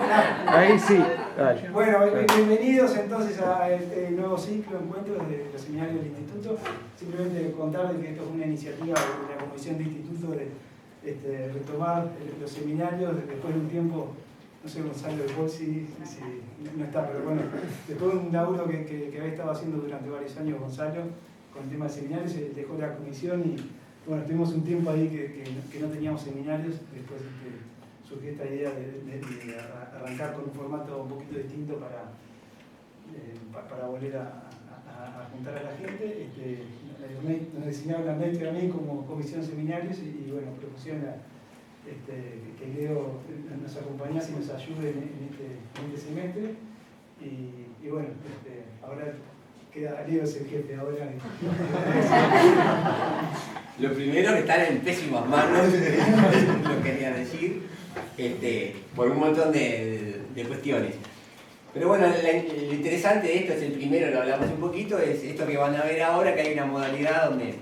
Ahí sí. Dale. Bueno, bienvenidos entonces a este nuevo ciclo de encuentros de los seminarios del Instituto. Simplemente contarles que esto es una iniciativa de la Comisión de Instituto de retomar los seminarios después de un tiempo. No sé, Gonzalo de Paul si no está, pero bueno, después de un laburo que había estado haciendo durante varios años Gonzalo con el tema de seminarios, se dejó la comisión y bueno, tuvimos un tiempo ahí que no teníamos seminarios. Después surgió esta idea de arrancar con un formato un poquito distinto para volver a juntar a la gente. Nos designaron la MET a mí como comisión seminarios y bueno, propusieron que Leo nos acompañase y nos ayude en este semestre. Y bueno, ahora queda Leo es el jefe ahora. Lo primero que están en pésimas manos, lo quería decir, por un montón de cuestiones. Pero bueno, lo interesante de esto es el primero, lo hablamos un poquito, es esto que van a ver ahora, que hay una modalidad donde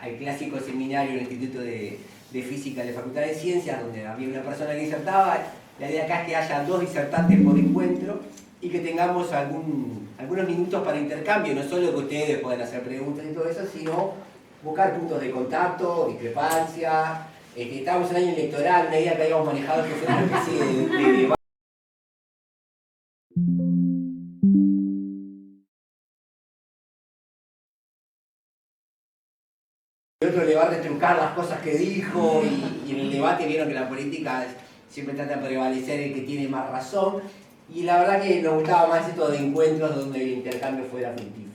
al clásico seminario en el Instituto de Física de la Facultad de Ciencias, donde había una persona que disertaba. La idea acá es que haya 2 disertantes por encuentro y que tengamos algunos minutos para intercambio, no solo que ustedes puedan hacer preguntas y todo eso, sino buscar puntos de contacto, discrepancias. Estábamos en el año electoral, una idea que habíamos manejado que fuera una especie de debate. Y otro le va a retrucar las cosas que dijo y en el debate vieron que la política siempre trata de prevalecer el que tiene más razón. Y la verdad que nos gustaba más esto de encuentros donde el intercambio fuera fructífero.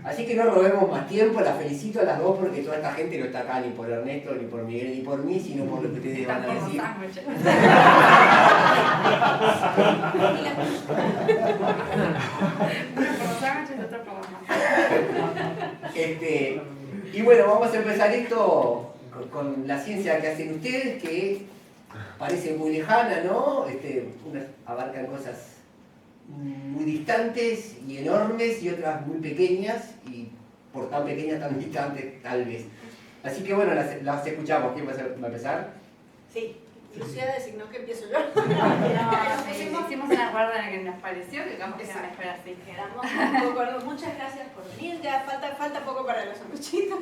Así que no robemos más tiempo, las felicito a las dos porque toda esta gente no está acá ni por Ernesto, ni por Miguel, ni por mí, sino por lo que ustedes van a decir. Y bueno, vamos a empezar esto con la ciencia que hacen ustedes, que parece muy lejana, ¿no? Unas abarcan cosas muy distantes y enormes y otras muy pequeñas y por tan pequeñas tan distantes tal vez. Así que bueno, las escuchamos. ¿Quién va a empezar? Sí, Lucía designó que empiezo yo. Hicimos un acuerdo en el que nos pareció que vamos a mejor así. Quedamos de acuerdo. Muchas gracias por venir. Ya falta poco para los sanguchitos.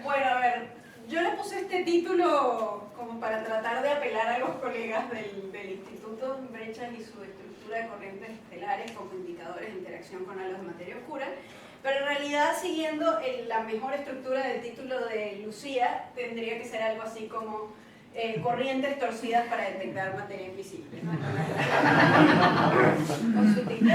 Bueno, a ver. Yo le puse este título como para tratar de apelar a los colegas del Instituto, brechas y su estructura de corrientes estelares como indicadores de interacción con halos de materia oscura, pero en realidad siguiendo la mejor estructura del título de Lucía, tendría que ser algo así como corrientes torcidas para detectar materia invisible, ¿no? Con su título.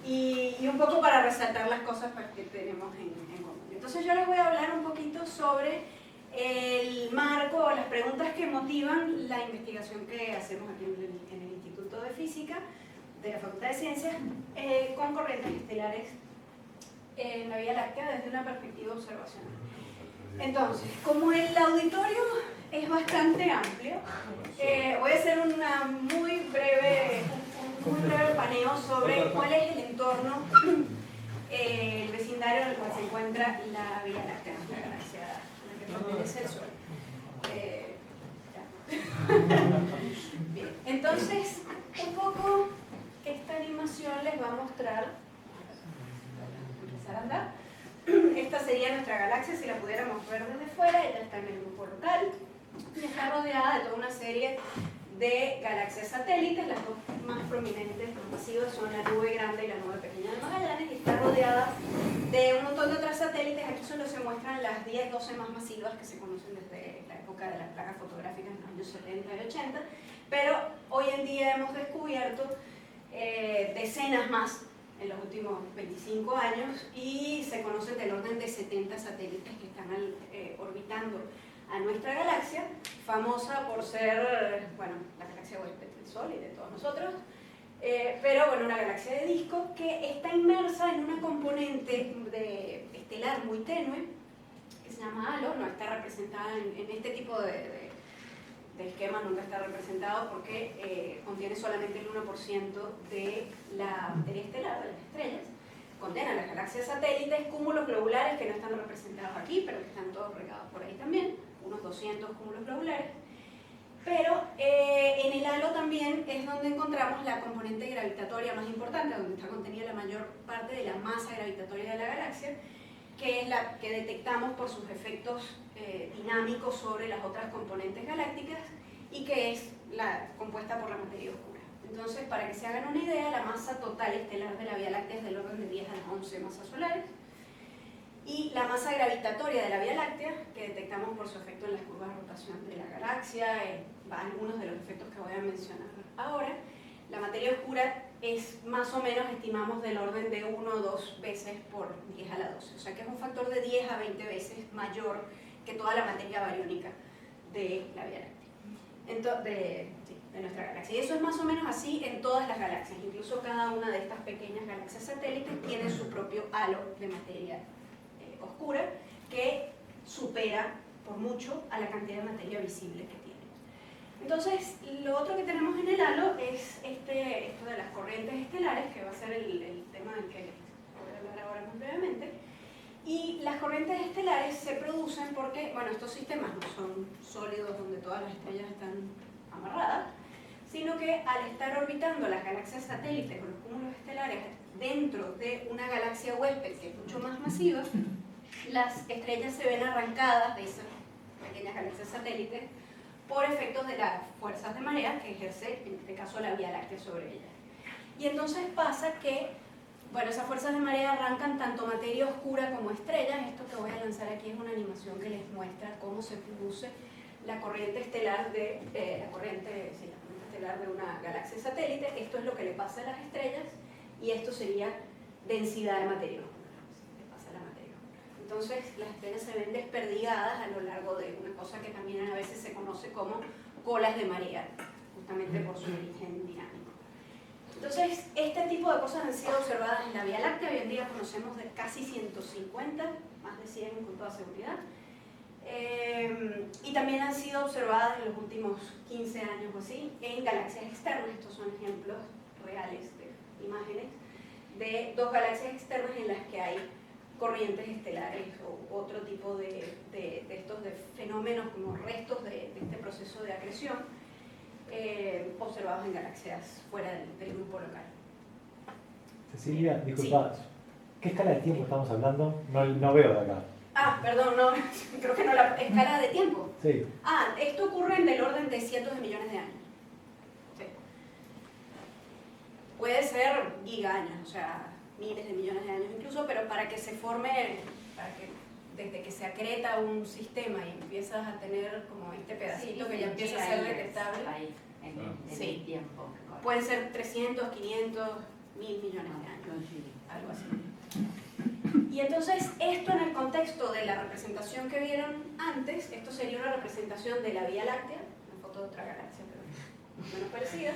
Y un poco para resaltar las cosas que tenemos en común. Entonces yo les voy a hablar un poquito sobre el marco o las preguntas que motivan la investigación que hacemos aquí en el Instituto de Física de la Facultad de Ciencias con corrientes estelares en la Vía Láctea desde una perspectiva observacional. Entonces, como el auditorio es bastante amplio, voy a hacer un muy breve paneo sobre cuál es el entorno, el vecindario en el cual se encuentra la Vía Láctea, la galaxia es el Sol. Bien, entonces, un poco esta animación les va a mostrar, empezar a andar. Esta sería nuestra galaxia si la pudiéramos ver desde fuera. Ella está en el grupo local y está rodeada de toda una serie de galaxias satélites. Las dos más prominentes, más masivas, son la nube grande y la nube pequeña de Magallanes, y está rodeada de un montón de otras satélites. Aquí solo se muestran las 10-12 más masivas que se conocen desde la época de las placas fotográficas en los años 70 y 80, pero hoy en día hemos descubierto decenas más en los últimos 25 años y se conocen del orden de 70 satélites que están orbitando a nuestra galaxia, famosa por ser, bueno, la galaxia huésped del Sol y de todos nosotros, pero bueno, una galaxia de disco que está inmersa en una componente estelar muy tenue que se llama halo. No está representada en este tipo de esquema, nunca está representado porque contiene solamente el 1% de la materia estelar, de las estrellas. Contiene las galaxias satélites, cúmulos globulares que no están representados aquí, pero que están todos regados por ahí también, unos 200 cúmulos globulares. Pero en el halo también es donde encontramos la componente gravitatoria más importante, donde está contenida la mayor parte de la masa gravitatoria de la galaxia, que es la que detectamos por sus efectos dinámicos sobre las otras componentes galácticas y que es compuesta por la materia oscura. Entonces, para que se hagan una idea, la masa total estelar de la Vía Láctea es del orden de 10 a la 11 masas solares, y la masa gravitatoria de la Vía Láctea, que detectamos por su efecto en las curvas de rotación de la galaxia, algunos de los efectos que voy a mencionar ahora, la materia oscura es más o menos, estimamos, del orden de 1 o 2 veces por 10 a la 12, o sea que es un factor de 10 a 20 veces mayor que toda la materia bariónica de la Vía Láctea, de nuestra galaxia. Y eso es más o menos así en todas las galaxias, incluso cada una de estas pequeñas galaxias satélites tiene su propio halo de materia oscura que supera por mucho a la cantidad de materia visible que tiene. Entonces, lo otro que tenemos en el halo es esto de las corrientes estelares, que va a ser el tema del que voy a hablar ahora muy brevemente. Y las corrientes estelares se producen porque, bueno, estos sistemas no son sólidos donde todas las estrellas están amarradas, sino que al estar orbitando las galaxias satélites o los cúmulos estelares dentro de una galaxia huésped que es mucho más masiva, las estrellas se ven arrancadas de esas pequeñas galaxias satélites por efectos de las fuerzas de marea que ejerce, en este caso, la Vía Láctea sobre ellas. Y entonces pasa que, bueno, esas fuerzas de marea arrancan tanto materia oscura como estrellas. Esto que voy a lanzar aquí es una animación que les muestra cómo se produce la corriente estelar de, la corriente estelar de una galaxia satélite. Esto es lo que le pasa a las estrellas y esto sería densidad de materia oscura. Entonces las estrellas se ven desperdigadas a lo largo de una cosa que también a veces se conoce como colas de marea, justamente por su origen dinámico. Entonces, este tipo de cosas han sido observadas en la Vía Láctea. Hoy en día conocemos de casi 150, más de 100 con toda seguridad. Y también han sido observadas en los últimos 15 años o así en galaxias externas. Estos son ejemplos reales de imágenes de 2 galaxias externas en las que hay corrientes estelares o otro tipo de estos de fenómenos como restos de este proceso de acreción observados en galaxias fuera del grupo local. Cecilia, disculpa, ¿qué escala de tiempo estamos hablando? No veo de acá. Perdón, no, creo que no, la escala de tiempo. Sí. Esto ocurre en el orden de cientos de millones de años. Sí. Puede ser gigaños, o sea, miles de millones de años incluso, pero para que se forme, desde que se acreta un sistema y empiezas a tener como este pedacito que ya empieza a ser detectable, ahí, en el tiempo. Pueden ser 300, 500, 1000 millones de años, algo así. Y entonces esto en el contexto de la representación que vieron antes, esto sería una representación de la Vía Láctea, una foto de otra galaxia, pero menos parecida.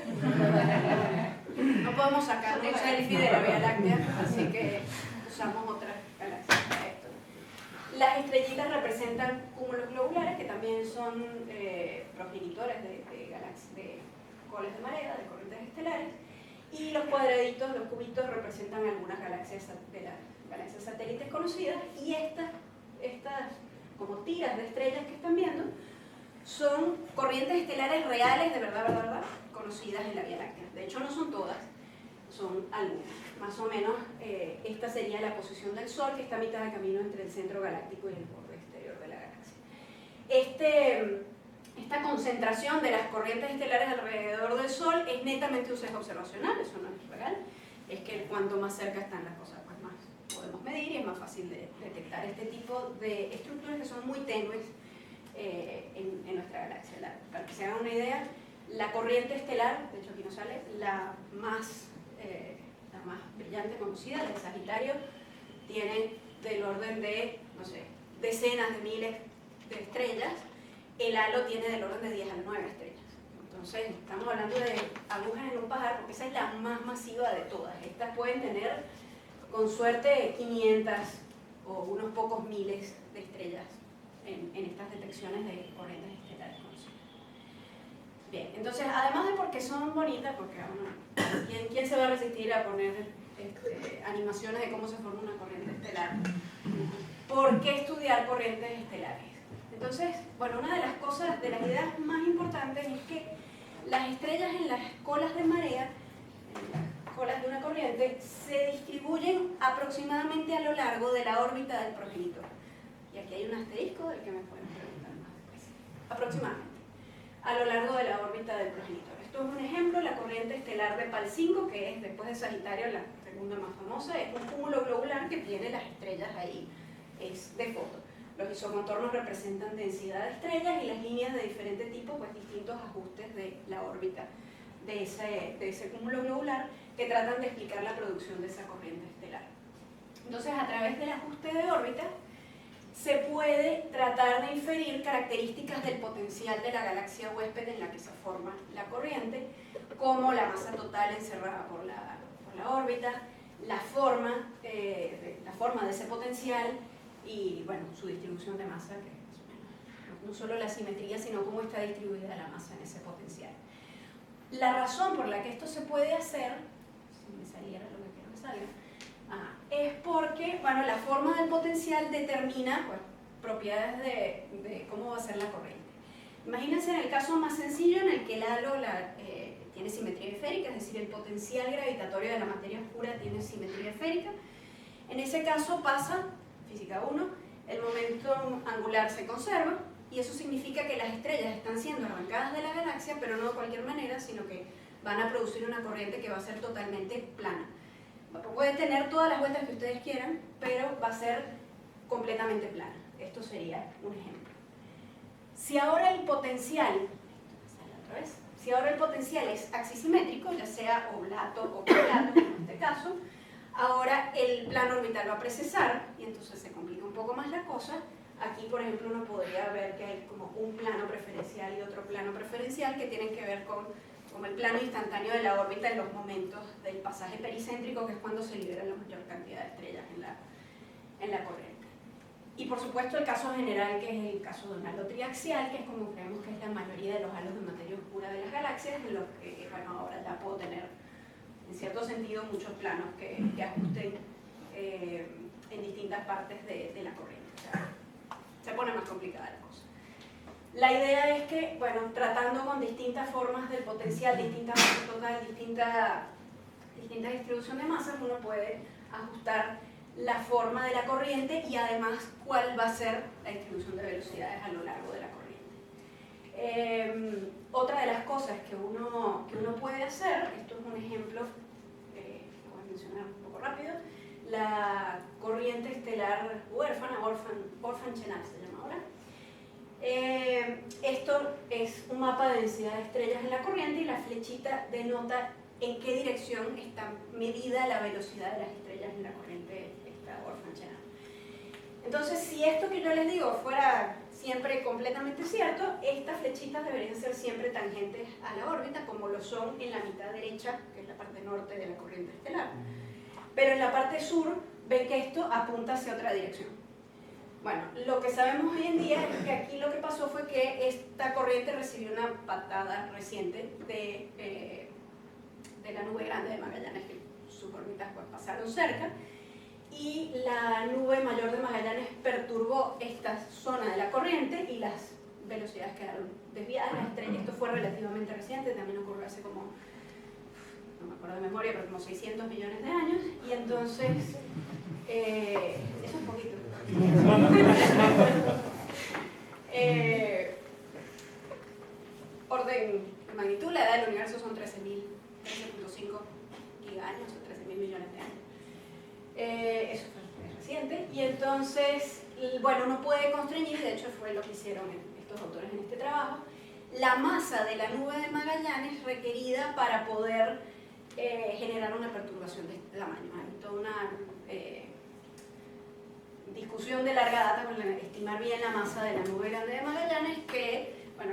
No podemos sacar un selfie de la Vía Láctea, así que usamos otras galaxias para esto. Las estrellitas representan cúmulos globulares, que también son progenitores de colas de marea, de corrientes estelares, y los cuadraditos, los cubitos, representan algunas galaxias de las galaxias satélites conocidas, y estas como tiras de estrellas que están viendo son corrientes estelares reales, de verdad, conocidas en la Vía Láctea. De hecho, no son todas, son algunas. Más o menos, esta sería la posición del Sol, que está a mitad de camino entre el centro galáctico y el borde exterior de la galaxia. Esta concentración de las corrientes estelares alrededor del Sol es netamente un sesgo observacional, eso no es real. Es que cuanto más cerca están las cosas, pues más podemos medir y es más fácil de detectar este tipo de estructuras que son muy tenues en nuestra galaxia. Para que se hagan una idea, la corriente estelar, de hecho aquí no sale, la más brillante conocida, la de Sagitario, tiene del orden de, no sé, decenas de miles de estrellas. El halo tiene del orden de 10 a la 9 estrellas. Entonces, estamos hablando de agujas en un pajar, porque esa es la más masiva de todas. Estas pueden tener, con suerte, 500 o unos pocos miles de estrellas en estas detecciones de corrientes estelares conocidas. Bien, entonces, además de porque son bonitas, porque ¿quién se va a resistir a poner animaciones de cómo se forma una corriente estelar? ¿Por qué estudiar corrientes estelares? Entonces, bueno, una de las cosas, de las ideas más importantes es que las estrellas en las colas de marea, en las colas de una corriente, se distribuyen aproximadamente a lo largo de la órbita del progenitor. Y aquí hay un asterisco del que me pueden preguntar más después. Aproximadamente, a lo largo de la órbita del progenitor. Esto es un ejemplo, la corriente estelar de PAL 5, que es después de Sagitario la segunda más famosa, es un cúmulo globular que tiene las estrellas ahí, es de foto. Los isocontornos representan densidad de estrellas y las líneas de diferente tipo, pues distintos ajustes de la órbita de ese cúmulo globular que tratan de explicar la producción de esa corriente estelar. Entonces, a través del ajuste de órbita, se puede tratar de inferir características del potencial de la galaxia huésped en la que se forma la corriente, como la masa total encerrada por la órbita, la forma de ese potencial y, bueno, su distribución de masa, que es no solo la simetría, sino cómo está distribuida la masa en ese potencial. La razón por la que esto se puede hacer, si me saliera lo que quiero que salga, es porque, bueno, la forma del potencial determina, pues, propiedades de cómo va a ser la corriente. Imagínense en el caso más sencillo en el que el halo tiene simetría esférica, es decir, el potencial gravitatorio de la materia oscura tiene simetría esférica. En ese caso pasa, física 1, el momento angular se conserva, y eso significa que las estrellas están siendo arrancadas de la galaxia, pero no de cualquier manera, sino que van a producir una corriente que va a ser totalmente plana. Puede tener todas las vueltas que ustedes quieran, pero va a ser completamente plana. Esto sería un ejemplo. Si ahora el potencial, si ahora el potencial es axisimétrico, ya sea oblato o correlato en este caso, ahora el plano orbital va a precesar y entonces se complica un poco más la cosa. Aquí, por ejemplo, uno podría ver que hay como un plano preferencial y otro plano preferencial que tienen que ver con el plano instantáneo de la órbita en los momentos del pasaje pericéntrico, que es cuando se libera la mayor cantidad de estrellas en la corriente. Y por supuesto el caso general, que es el caso de un halo triaxial, que es como creemos que es la mayoría de los halos de materia oscura de las galaxias, en los que, bueno, ahora ya puedo tener, en cierto sentido, muchos planos que ajusten en distintas partes de la corriente. O sea, se pone más complicada la cosa. La idea es que, bueno, tratando con distintas formas del potencial, distinta masa total, distinta distribución de masas, uno puede ajustar la forma de la corriente y además cuál va a ser la distribución de velocidades a lo largo de la corriente. Otra de las cosas que uno puede hacer, esto es un ejemplo, voy a mencionar un poco rápido, la corriente estelar huérfana, Orphan Chenact se llama ahora. Esto es un mapa de densidad de estrellas en la corriente y la flechita denota en qué dirección está medida la velocidad de las estrellas en la corriente Orphan Chenact. Entonces, si esto que yo les digo fuera siempre completamente cierto, estas flechitas deberían ser siempre tangentes a la órbita, como lo son en la mitad derecha, que es la parte norte de la corriente estelar. Pero en la parte sur, ven que esto apunta hacia otra dirección. Bueno, lo que sabemos hoy en día es que aquí lo que pasó fue que esta corriente recibió una patada reciente de la nube grande de Magallanes, que sus órbitas pues pasaron cerca, y la nube mayor de Magallanes perturbó esta zona de la corriente y las velocidades quedaron desviadas. La estrella, esto fue relativamente reciente, también ocurrió hace como, no me acuerdo de memoria, pero como 600 millones de años, y entonces, eso es un poquito. Orden de magnitud, la edad del universo son 13.5 gigaños o 13.000 millones de años. Eso fue reciente, y entonces, bueno, uno puede constreñir, de hecho fue lo que hicieron estos autores en este trabajo, la masa de la nube de Magallanes requerida para poder generar una perturbación de este tamaño. Hay toda una discusión de larga data con estimar bien la masa de la nube grande de Magallanes, que, bueno,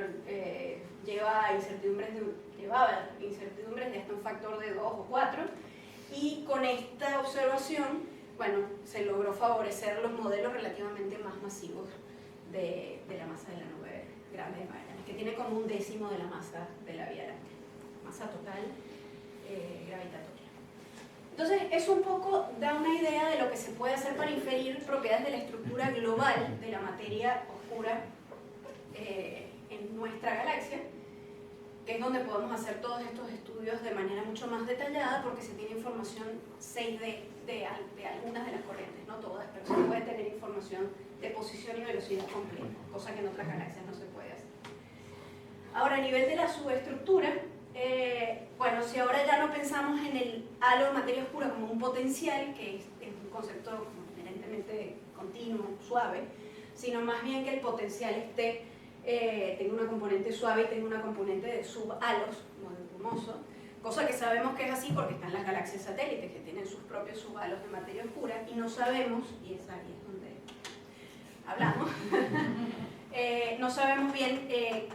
llevaba incertidumbres de hasta un factor de 2 o 4, y con esta observación, bueno, se logró favorecer los modelos relativamente más masivos de la masa de la nube grande de Magallanes, que tiene como 1/10 de la masa de la Vía Láctea, masa total gravitatoria. Entonces, eso un poco da una idea de lo que se puede hacer para inferir propiedades de la estructura global de la materia oscura en nuestra galaxia, que es donde podemos hacer todos estos estudios de manera mucho más detallada, porque se tiene información 6D de algunas de las corrientes, no todas, pero se puede tener información de posición y velocidad completa, cosa que en otras galaxias no se puede hacer. Ahora, a nivel de la subestructura, bueno, si ahora ya no pensamos en el halo de materia oscura como un potencial, que es un concepto inherentemente continuo, suave, sino más bien que el potencial tenga una componente suave y tenga una componente de subhalos, como de brumoso, cosa que sabemos que es así porque están las galaxias satélites que tienen sus propios subhalos de materia oscura, y no sabemos, y es ahí donde hablamos, no sabemos bien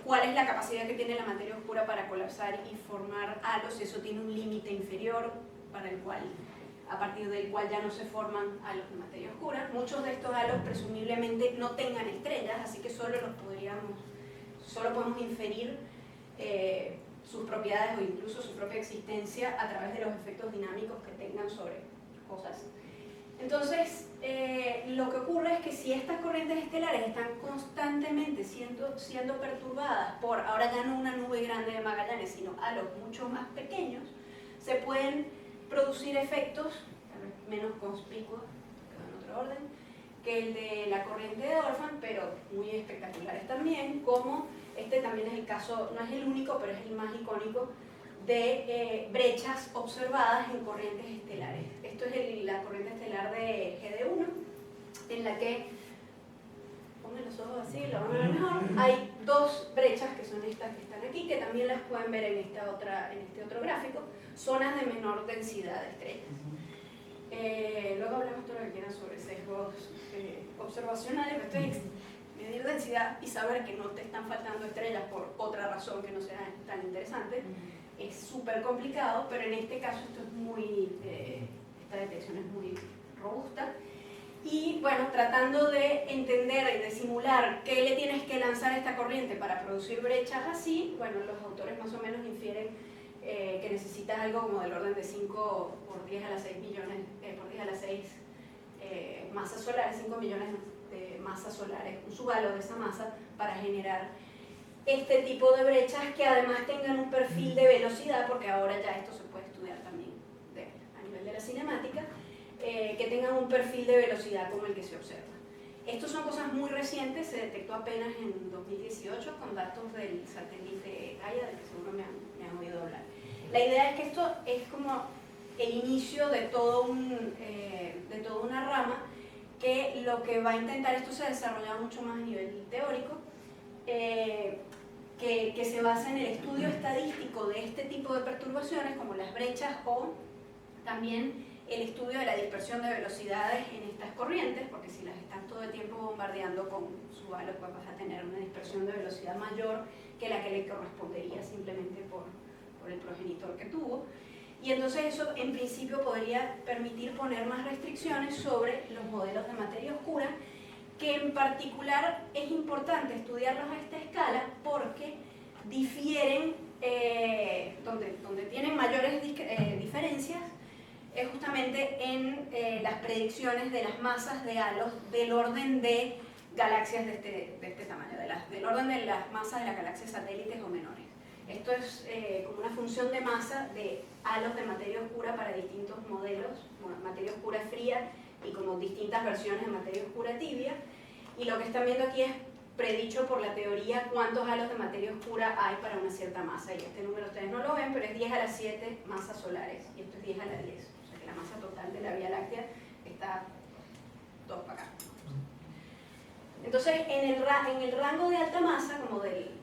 cuál es la capacidad que tiene la materia oscura para colapsar y formar halos, si eso tiene un límite inferior para el cual, a partir del cual ya no se forman halos de materia oscura. Muchos de estos halos presumiblemente no tengan estrellas, así que solo podemos inferir sus propiedades o incluso su propia existencia a través de los efectos dinámicos que tengan sobre cosas. Entonces, lo que ocurre es que si estas corrientes estelares están constantemente siendo perturbadas por, ahora ya no una nube grande de Magallanes, sino halos mucho más pequeños, se pueden producir efectos, tal vez menos conspicuos, en otro orden, que el de la corriente de Dorfman, pero muy espectaculares también, como este también es el caso, no es el único, pero es el más icónico, de brechas observadas en corrientes estelares. Esto es la corriente estelar de GD1, en la que, pongan los ojos así, lo van a ver mejor, hay dos brechas que son estas que están aquí, que también las pueden ver en este otro gráfico, zonas de menor densidad de estrellas. Luego hablamos todo lo que quieran sobre sesgos observacionales, pero esto es medir densidad y saber que no te están faltando estrellas por otra razón que no sea tan interesante. Es súper complicado, pero en este caso esto es esta detección es muy robusta. Y bueno, tratando de entender y de simular qué le tienes que lanzar a esta corriente para producir brechas así, bueno, los autores más o menos infieren que necesitas algo como del orden de 5 por 10 a la 6 millones, por 10 a la 6 masas solares, 5 millones de masas solares, un subhalo de esa masa para generar este tipo de brechas que además tengan un perfil de velocidad, porque ahora ya esto se puede estudiar también a nivel de la cinemática, que tengan un perfil de velocidad como el que se observa. Estos son cosas muy recientes, se detectó apenas en 2018 con datos del satélite Gaia, del que seguro me han oído hablar. La idea es que esto es como el inicio de toda una rama que lo que va a intentar, esto se ha desarrollado mucho más a nivel teórico, que se basa en el estudio estadístico de este tipo de perturbaciones como las brechas o también el estudio de la dispersión de velocidades en estas corrientes, porque si las estás todo el tiempo bombardeando con su halo, pues vas a tener una dispersión de velocidad mayor que la que le correspondería simplemente por el progenitor que tuvo. Y entonces eso en principio podría permitir poner más restricciones sobre los modelos de materia oscura, que en particular es importante estudiarlos a esta escala porque difieren, donde tienen mayores diferencias, es justamente en las predicciones de las masas de halos del orden de galaxias de este tamaño, del orden de las masas de las galaxias satélites o menores. Esto es como una función de masa de halos de materia oscura para distintos modelos, bueno, materia oscura fría y como distintas versiones de materia oscura tibia. Y lo que están viendo aquí es predicho por la teoría cuántos halos de materia oscura hay para una cierta masa. Y este número ustedes no lo ven, pero es 10 a la 7 masas solares y esto es 10 a la 10. O sea que la masa total de la Vía Láctea está 2 para acá. Entonces, en el rango de alta masa, como de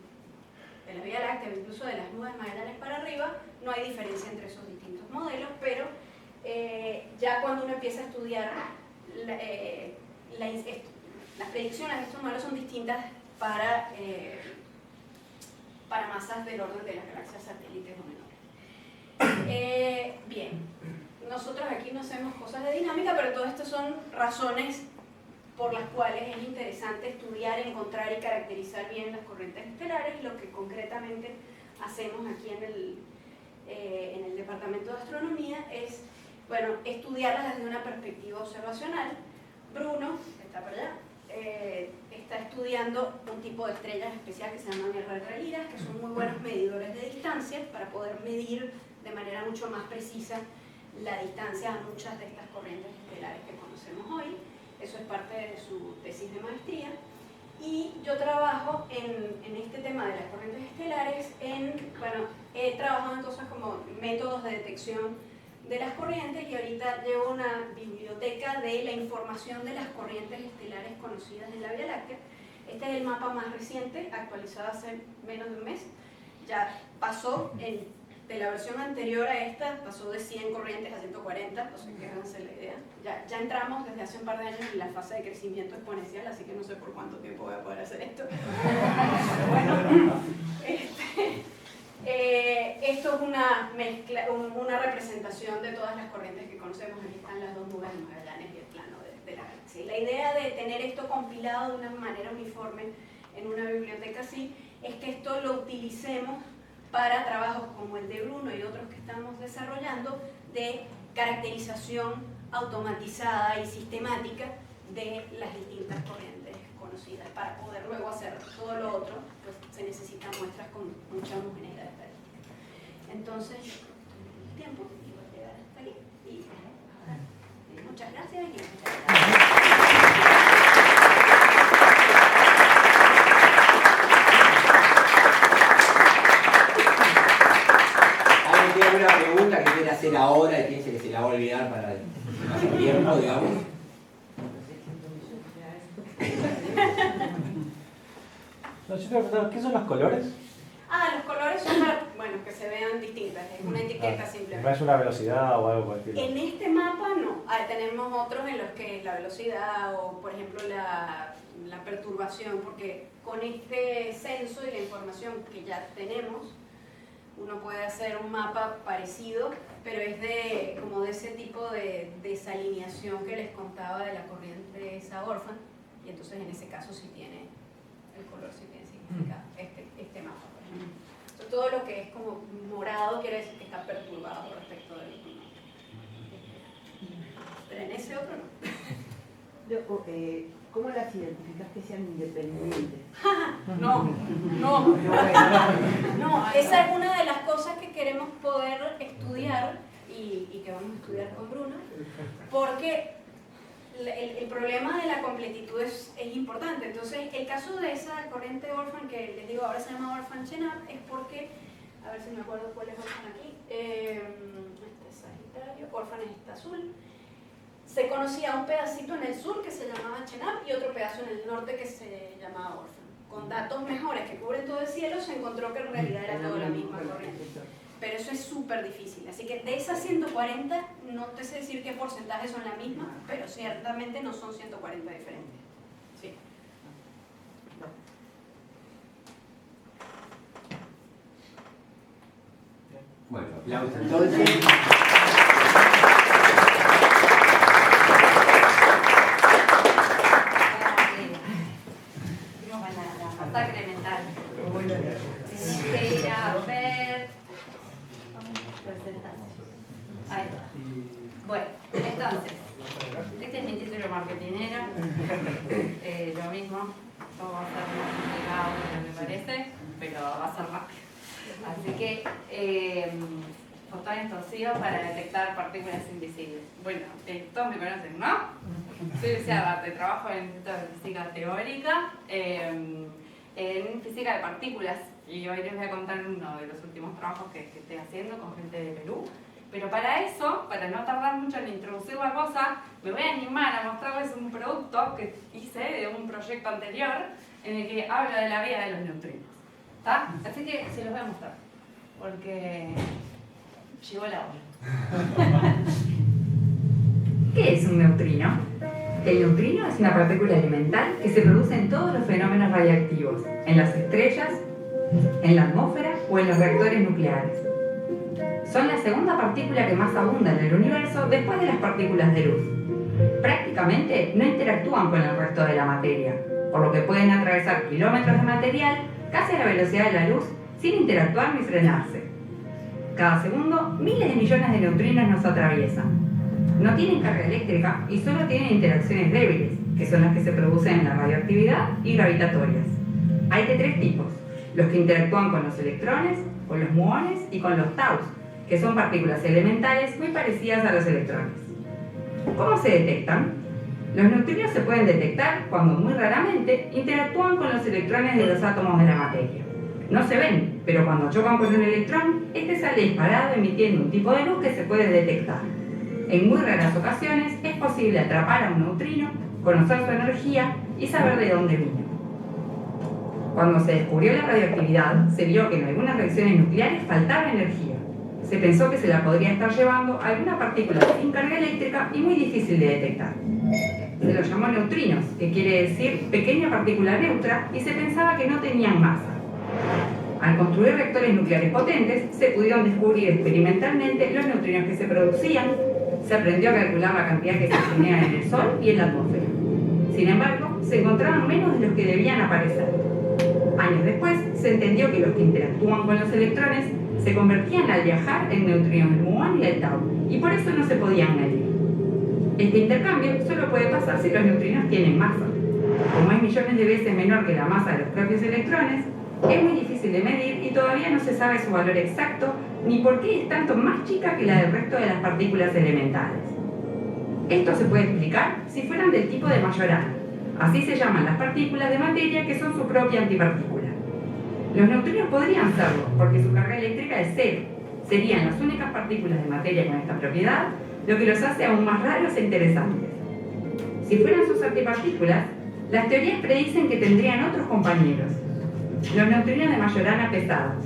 la Vía Láctea o incluso de las nubes Magallanes para arriba, no hay diferencia entre esos distintos modelos, pero ya cuando uno empieza a estudiar las predicciones de estos modelos son distintas para masas del orden de las galaxias satélites o menores. Bien, nosotros aquí no hacemos cosas de dinámica, pero todo esto son razones por las cuales es interesante estudiar, encontrar y caracterizar bien las corrientes estelares. Lo que concretamente hacemos aquí en el Departamento de Astronomía es, bueno, estudiarlas desde una perspectiva observacional. Bruno, que está por allá, está estudiando un tipo de estrellas especial que se llaman RR-Lyras, que son muy buenos medidores de distancia para poder medir de manera mucho más precisa la distancia a muchas de estas corrientes estelares que conocemos hoy. Eso es parte de su tesis de maestría. Y yo trabajo en este tema de las corrientes estelares, he trabajado en cosas como métodos de detección de las corrientes y ahorita llevo una biblioteca de la información de las corrientes estelares conocidas en la Vía Láctea. Este es el mapa más reciente, actualizado hace menos de un mes. Ya pasó de la versión anterior a esta, pasó de 100 corrientes a 140, o sea que háganse la idea. Ya entramos desde hace un par de años en la fase de crecimiento exponencial, así que no sé por cuánto tiempo voy a poder hacer esto. Bueno, esto es una mezcla, una representación de todas las corrientes que conocemos. Aquí están las dos nubes de Magallanes y el plano de la galaxia. Y la idea de tener esto compilado de una manera uniforme en una biblioteca así es que esto lo utilicemos para trabajos como el de Bruno y otros que estamos desarrollando de caracterización automatizada y sistemática de las distintas corrientes conocidas. Para poder luego hacer todo lo otro, pues se necesitan muestras con mucha homogeneidad estadística. Entonces, el tiempo y voy a llegar hasta aquí. Y ahora, muchas gracias y muchas gracias. ¿Alguien tiene alguna pregunta que quiera hacer ahora y piense que se la va a olvidar para el tiempo, digamos? No, yo te voy a preguntar, ¿qué son los colores? Los colores son que se vean distintas, es una etiqueta simplemente. ¿No es una velocidad o algo por el estilo? En este mapa no, tenemos otros en los que es la velocidad o por ejemplo la perturbación, porque con este censo y la información que ya tenemos, uno puede hacer un mapa parecido, pero es como de ese tipo de desalineación que les contaba de la corriente esa Orphan, y entonces en ese caso sí tiene, el color sí tiene significado, este mapa, por ejemplo. Entonces, todo lo que es como morado quiere decir que está perturbado respecto del otro. Pero en ese otro no. ¿Cómo las identificas que sean independientes? No, esa es una de las cosas que queremos poder estudiar y que vamos a estudiar con Bruno, porque el problema de la completitud es importante. Entonces, el caso de esa corriente Orphan, que les digo ahora se llama Orphan Chenab, es porque, a ver si me acuerdo cuál es Orphan aquí, este es Sagitario, Orphan es esta azul. Se conocía un pedacito en el sur que se llamaba Chenab y otro pedazo en el norte que se llamaba Orphan. Con datos mejores que cubren todo el cielo se encontró que en realidad era toda la misma corriente. Pero eso es súper difícil. Así que de esas 140, no te sé decir qué porcentaje son la misma, pero ciertamente no son 140 diferentes. Sí. Bueno, aplausos entonces. Masacre mental. Ir a ver. Ahí va. Bueno, entonces, este es mi título marketinero. Lo mismo, todo va a ser más complicado de lo que parece, pero va a ser rápido. Así que, fotones torcidos para detectar partículas invisibles. Bueno, todos me conocen, ¿no? Soy Lucía Barte, trabajo en el Instituto de Física Teórica, en física de partículas, y hoy les voy a contar uno de los últimos trabajos que estoy haciendo con gente de Perú. Pero para eso, para no tardar mucho en introducir la cosa, me voy a animar a mostrarles un producto que hice de un proyecto anterior en el que habla de la vida de los neutrinos. ¿Está? Así que se los voy a mostrar, porque llegó la hora. ¿Qué es un neutrino? El neutrino es una partícula elemental que se produce en todos los fenómenos radiactivos, en las estrellas, en la atmósfera o en los reactores nucleares. Son la segunda partícula que más abunda en el universo después de las partículas de luz. Prácticamente no interactúan con el resto de la materia, por lo que pueden atravesar kilómetros de material casi a la velocidad de la luz sin interactuar ni frenarse. Cada segundo, miles de millones de neutrinos nos atraviesan. No tienen carga eléctrica y solo tienen interacciones débiles, que son las que se producen en la radioactividad, y gravitatorias. Hay de 3 tipos: los que interactúan con los electrones, con los muones y con los taus, que son partículas elementales muy parecidas a los electrones. ¿Cómo se detectan? Los neutrinos se pueden detectar cuando, muy raramente, interactúan con los electrones de los átomos de la materia. No se ven, pero cuando chocan con un electrón, este sale disparado emitiendo un tipo de luz que se puede detectar. En muy raras ocasiones es posible atrapar a un neutrino, conocer su energía y saber de dónde vino. Cuando se descubrió la radioactividad, se vio que en algunas reacciones nucleares faltaba energía. Se pensó que se la podría estar llevando alguna partícula sin carga eléctrica y muy difícil de detectar. Se los llamó neutrinos, que quiere decir pequeña partícula neutra, y se pensaba que no tenían masa. Al construir reactores nucleares potentes, se pudieron descubrir experimentalmente los neutrinos que se producían. Se aprendió a calcular la cantidad que se genera en el Sol y en la atmósfera. Sin embargo, se encontraban menos de los que debían aparecer. Años después, se entendió que los que interactúan con los electrones se convertían al viajar en neutrinos del muón y del tau, y por eso no se podían medir. Este intercambio solo puede pasar si los neutrinos tienen masa. Como es millones de veces menor que la masa de los propios electrones, es muy difícil de medir y todavía no se sabe su valor exacto ni por qué es tanto más chica que la del resto de las partículas elementales. Esto se puede explicar si fueran del tipo de Majorana. Así se llaman las partículas de materia que son su propia antipartícula. Los neutrinos podrían serlo porque su carga eléctrica es cero. Serían las únicas partículas de materia con esta propiedad, lo que los hace aún más raros e interesantes. Si fueran sus antipartículas, las teorías predicen que tendrían otros compañeros, los neutrinos de Majorana pesados.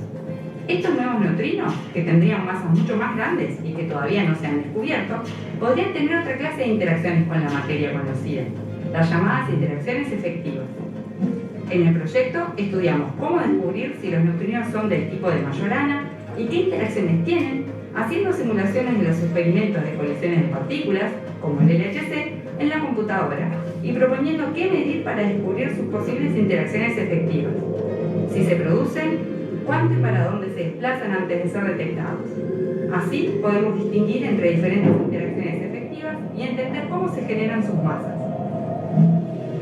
Estos nuevos neutrinos, que tendrían masas mucho más grandes y que todavía no se han descubierto, podrían tener otra clase de interacciones con la materia conocida, las llamadas interacciones efectivas. En el proyecto estudiamos cómo descubrir si los neutrinos son del tipo de Majorana y qué interacciones tienen, haciendo simulaciones de los experimentos de colisiones de partículas, como el LHC, en la computadora, y proponiendo qué medir para descubrir sus posibles interacciones efectivas. Si se producen, cuánto y para dónde se desplazan antes de ser detectados. Así podemos distinguir entre diferentes interacciones efectivas y entender cómo se generan sus masas.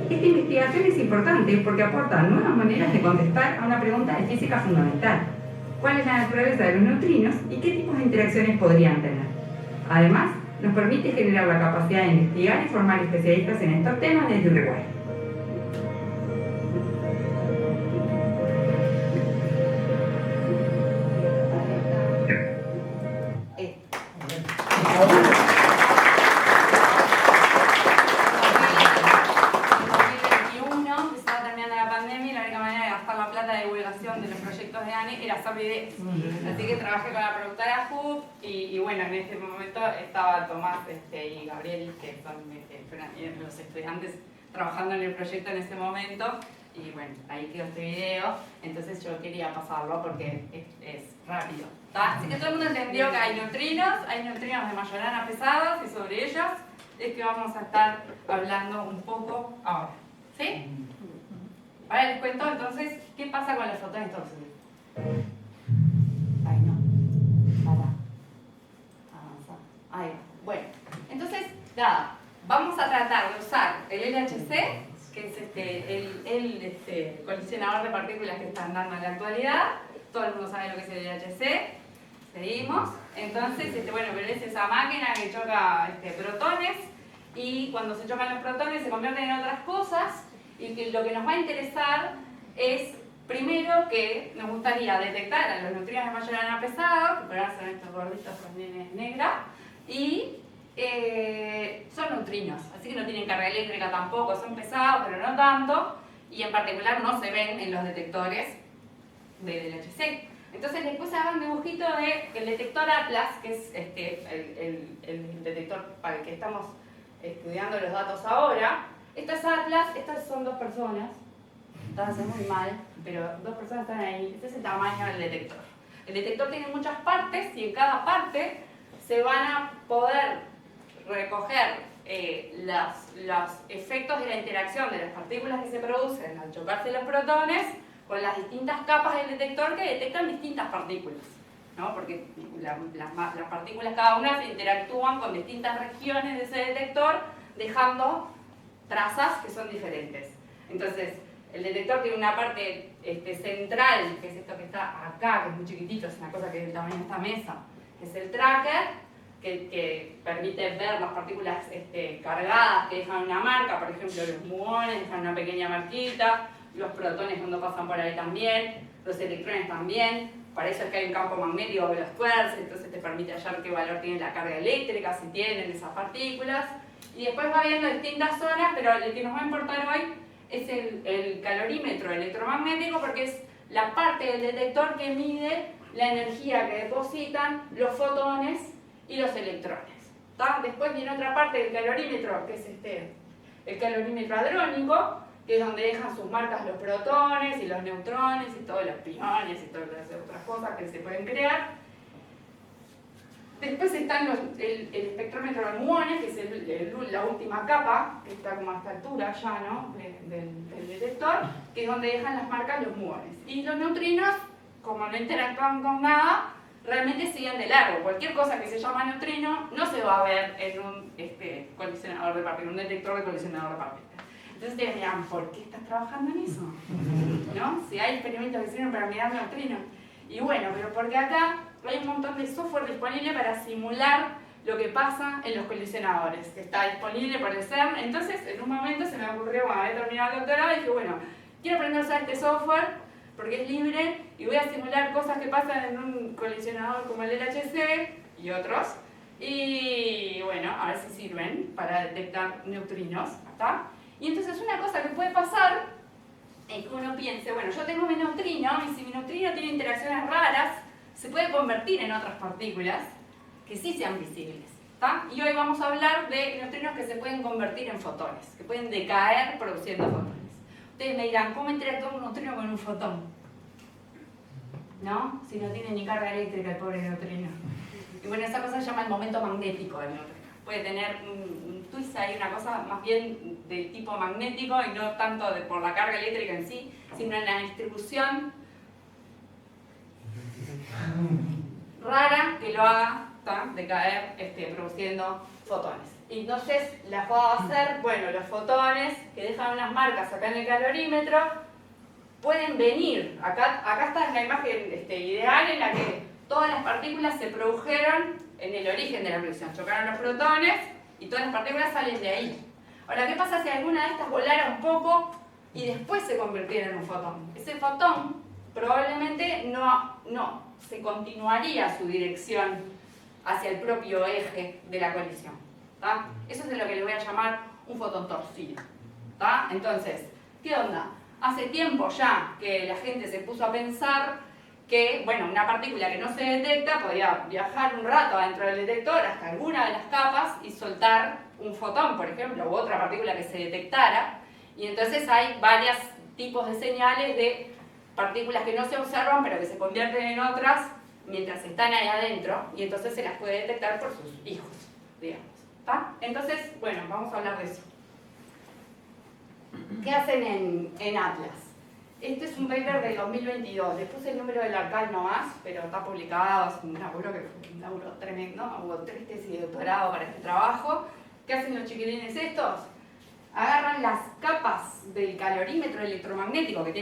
Esta investigación es importante porque aporta nuevas maneras de contestar a una pregunta de física fundamental: ¿cuál es la naturaleza de los neutrinos y qué tipos de interacciones podrían tener? Además, nos permite generar la capacidad de investigar y formar especialistas en estos temas desde Uruguay. Era hacer videos, así que trabajé con la productora HUB y bueno, en este momento estaba Tomás y Gabriel, que son los estudiantes trabajando en el proyecto en ese momento, y bueno, ahí quedó este video. Entonces yo quería pasarlo porque es rápido, ¿tá? Así que todo el mundo entendió que hay neutrinos de Majorana pesados, y sobre ellos es que vamos a estar hablando un poco ahora, ¿sí? Ahora les cuento entonces qué pasa con los fotones tóxicos. Ay, no. Para. Avanzar. Ahí. Bueno, entonces, nada, vamos a tratar de usar el LHC, que es el colisionador de partículas que están dando en la actualidad. Todo el mundo sabe lo que es el LHC. Seguimos. Entonces, bueno, pero es esa máquina que choca protones, y cuando se chocan los protones se convierten en otras cosas, y que lo que nos va a interesar es, primero, que nos gustaría detectar a los neutrinos de Majorana pesados, que por ahora son estos gorditos con nenes negras, y son neutrinos, así que no tienen carga eléctrica tampoco, son pesados, pero no tanto, y en particular no se ven en los detectores del LHC. Entonces les puse acá un dibujito del detector Atlas, que es el detector para el que estamos estudiando los datos ahora. Esto es Atlas, estas son 2 personas. Es muy mal, pero 2 personas están ahí. Este es el tamaño del detector. El detector tiene muchas partes y en cada parte se van a poder recoger los efectos de la interacción de las partículas que se producen al chocarse los protones con las distintas capas del detector que detectan distintas partículas, ¿no? Porque las partículas cada una se interactúan con distintas regiones de ese detector, dejando trazas que son diferentes. Entonces, el detector tiene una parte central, que es esto que está acá, que es muy chiquitito, es una cosa que es del tamaño de esta mesa, que es el tracker, que permite ver las partículas cargadas que dejan una marca, por ejemplo los muones dejan una pequeña marquita, los protones cuando pasan por ahí también, los electrones también. Para eso es que hay un campo magnético que los tuerce, entonces te permite hallar qué valor tiene la carga eléctrica, si tienen esas partículas. Y después va viendo distintas zonas, pero el que nos va a importar hoy es el calorímetro electromagnético, porque es la parte del detector que mide la energía que depositan los fotones y los electrones. ¿Tá? Después viene otra parte del calorímetro, que es el calorímetro hadrónico, que es donde dejan sus marcas los protones y los neutrones y todos los piones y todas las otras cosas que se pueden crear. Después están el espectrómetro de muones, que es la última capa, que está como a esta altura ya, ¿no? del detector, que es donde dejan las marcas los muones. Y los neutrinos, como no interactúan con nada, realmente siguen de largo. Cualquier cosa que se llama neutrino no se va a ver en un colisionador de partículas, un detector de colisionador de partículas. Entonces te dirán, ¿por qué estás trabajando en eso? ¿No? Si hay experimentos que sirven para mirar neutrinos. Y bueno, pero porque acá hay un montón de software disponible para simular lo que pasa en los colisionadores, que está disponible por el CERN. Entonces, en un momento se me ocurrió, cuando había terminado el doctorado, y dije, bueno, quiero aprender a usar este software porque es libre y voy a simular cosas que pasan en un colisionador como el LHC y otros. Y bueno, a ver si sirven para detectar neutrinos, ¿está? Y entonces una cosa que puede pasar es que uno piense, bueno, yo tengo mi neutrino y si mi neutrino tiene interacciones raras, se puede convertir en otras partículas que sí sean visibles. ¿Tá? Y hoy vamos a hablar de neutrinos que se pueden convertir en fotones, que pueden decaer produciendo fotones. Ustedes me dirán, ¿cómo interactúa un neutrino con un fotón? ¿No? Si no tiene ni carga eléctrica el pobre neutrino. Y bueno, esa cosa se llama el momento magnético del neutrino. Puede tener un twist ahí, una cosa más bien del tipo magnético y no tanto por la carga eléctrica en sí, sino en la distribución rara que lo haga decaer produciendo fotones. Y entonces la puedo hacer, bueno, los fotones que dejan unas marcas acá en el calorímetro pueden venir, acá está la imagen ideal en la que todas las partículas se produjeron en el origen de la colisión, chocaron los protones y todas las partículas salen de ahí. Ahora, ¿qué pasa si alguna de estas volara un poco y después se convirtiera en un fotón? Ese fotón probablemente no se continuaría su dirección hacia el propio eje de la colisión. ¿Tá? Eso es de lo que le voy a llamar un fotón torcido. ¿Tá? Entonces, ¿qué onda? Hace tiempo ya que la gente se puso a pensar que, bueno, una partícula que no se detecta podía viajar un rato adentro del detector hasta alguna de las capas y soltar un fotón, por ejemplo, u otra partícula que se detectara. Y entonces hay varios tipos de señales de partículas que no se observan pero que se convierten en otras mientras están ahí adentro y entonces se las puede detectar por sus hijos, digamos. ¿Tá? Entonces, bueno, vamos a hablar de eso. ¿Qué hacen en Atlas? Este es un paper del 2022, le puse el número del archive nomás, pero está publicado, es un laburo que fue un laburo tremendo, hubo 3 tesis de doctorado para este trabajo. ¿Qué hacen los chiquilines estos? Agarran las capas del calorímetro electromagnético, que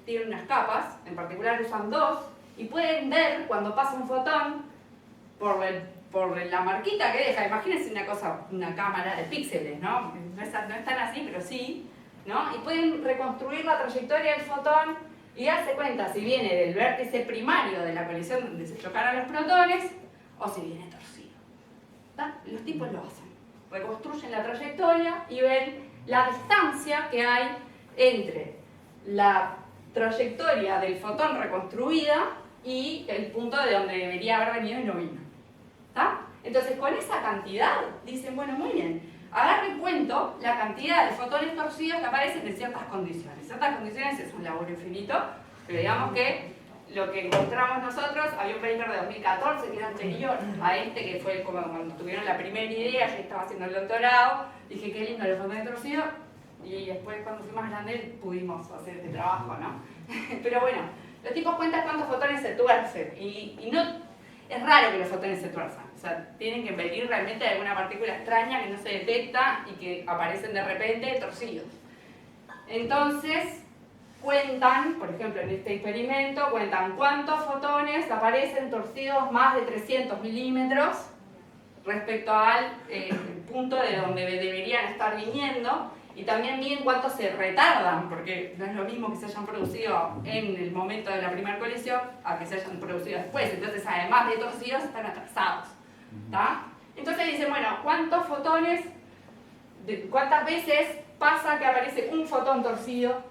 tiene unas capas, en particular usan 2, y pueden ver cuando pasa un fotón por la marquita que deja. Imagínense una cámara de píxeles, ¿no? No es tan así, pero sí, ¿no? Y pueden reconstruir la trayectoria del fotón y darse cuenta si viene del vértice primario de la colisión donde se chocaron los protones o si viene torcido. ¿Tá? Los tipos lo hacen. Reconstruyen la trayectoria y ven la distancia que hay entre la trayectoria del fotón reconstruida y el punto de donde debería haber venido y no vino. ¿Tá? Entonces, con esa cantidad, dicen, bueno, muy bien, agarre cuento la cantidad de fotones torcidos que aparecen en ciertas condiciones. Ciertas condiciones es un laburo infinito, pero digamos que lo que encontramos nosotros, había un paper de 2014 que era anterior a que fue como cuando tuvieron la primera idea, yo estaba haciendo el doctorado, dije qué lindo los fotones torcidos, y después cuando fui más grande pudimos hacer este trabajo, ¿no? Pero bueno, los tipos cuentan cuántos fotones se tuercen, y no, es raro que los fotones se tuerzan. O sea, tienen que venir realmente de alguna partícula extraña que no se detecta y que aparecen de repente torcidos. Entonces, cuentan, por ejemplo, en este experimento, cuentan cuántos fotones aparecen torcidos más de 300 milímetros respecto al punto de donde deberían estar viniendo, y también miden cuántos se retardan, porque no es lo mismo que se hayan producido en el momento de la primera colisión a que se hayan producido después. Entonces, además de torcidos, están atrasados. ¿Tá? Entonces dicen, bueno, ¿cuántos fotones, cuántas veces pasa que aparece un fotón torcido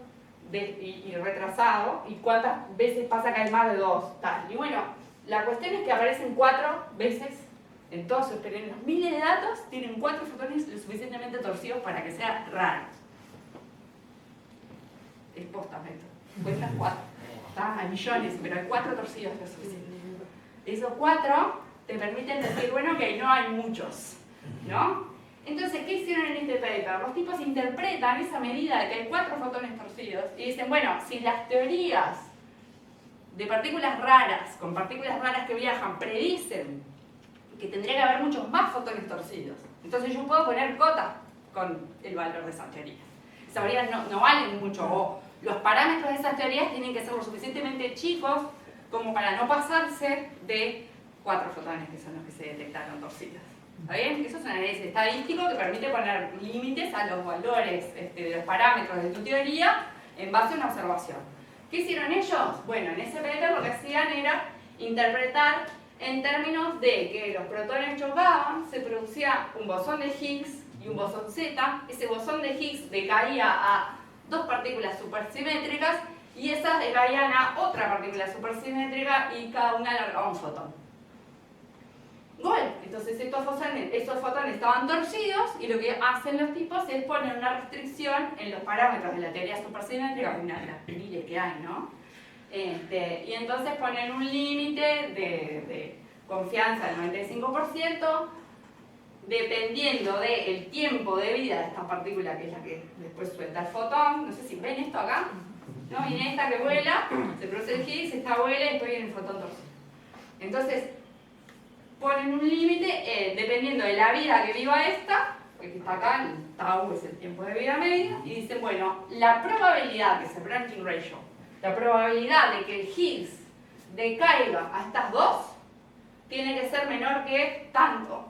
y retrasado, y cuántas veces pasa que hay más de dos? Tal. Y bueno, la cuestión es que aparecen 4 veces en todos sus experimentos. Miles de datos tienen 4 fotones lo suficientemente torcidos para que sea raro. Es posta esto. Cuentan 4. Hay millones, pero hay 4 torcidos lo suficiente. Esos 4 te permiten decir, bueno, que no hay muchos, ¿no? Entonces, ¿qué hicieron en este paper? Los tipos interpretan esa medida de que hay 4 fotones torcidos y dicen, bueno, si las teorías de partículas raras, con partículas raras que viajan, predicen que tendría que haber muchos más fotones torcidos, entonces yo puedo poner cota con el valor de esas teorías. Esas teorías no valen mucho, o los parámetros de esas teorías tienen que ser lo suficientemente chicos como para no pasarse de 4 fotones, que son los que se detectaron torcidos. ¿Está bien? Eso es un análisis estadístico que permite poner límites a los valores de los parámetros de tu teoría en base a una observación. ¿Qué hicieron ellos? Bueno, en ese paper lo que hacían era interpretar en términos de que los protones chocaban, se producía un bosón de Higgs y un bosón Z. Ese bosón de Higgs decaía a 2 partículas supersimétricas y esas decaían a otra partícula supersimétrica y cada una alargaba un fotón. Bueno, entonces esos fotones estaban torcidos y lo que hacen los tipos es poner una restricción en los parámetros de la teoría supersimétrica, una de las miles que hay, ¿no? Y entonces ponen un límite de confianza del 95%, dependiendo del tiempo de vida de esta partícula, que es la que después suelta el fotón. No sé si ven esto acá, ¿no? Viene esta que vuela, se produce el Higgs, esta vuela y después viene el fotón torcido. Entonces, ponen un límite dependiendo de la vida que viva esta, que está acá, el tau es el tiempo de vida media, y dicen, bueno, la probabilidad, que es el branching ratio, la probabilidad de que el Higgs decaiga a estas 2 tiene que ser menor que tanto.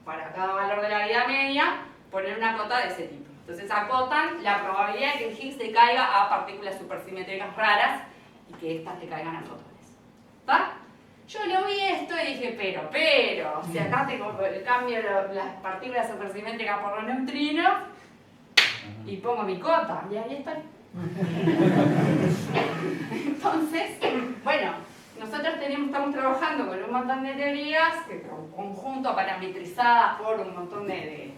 Para cada valor de la vida media, poner una cota de ese tipo. Entonces acotan la probabilidad de que el Higgs decaiga a partículas supersimétricas raras y que estas decaigan a fotones. ¿Está? Yo lo vi esto y dije, pero, si acá cambio las partículas supersimétricas por los neutrinos y pongo mi cota, y ahí estoy. Entonces, bueno, nosotros estamos trabajando con un montón de teorías, un conjunto parametrizadas por un montón de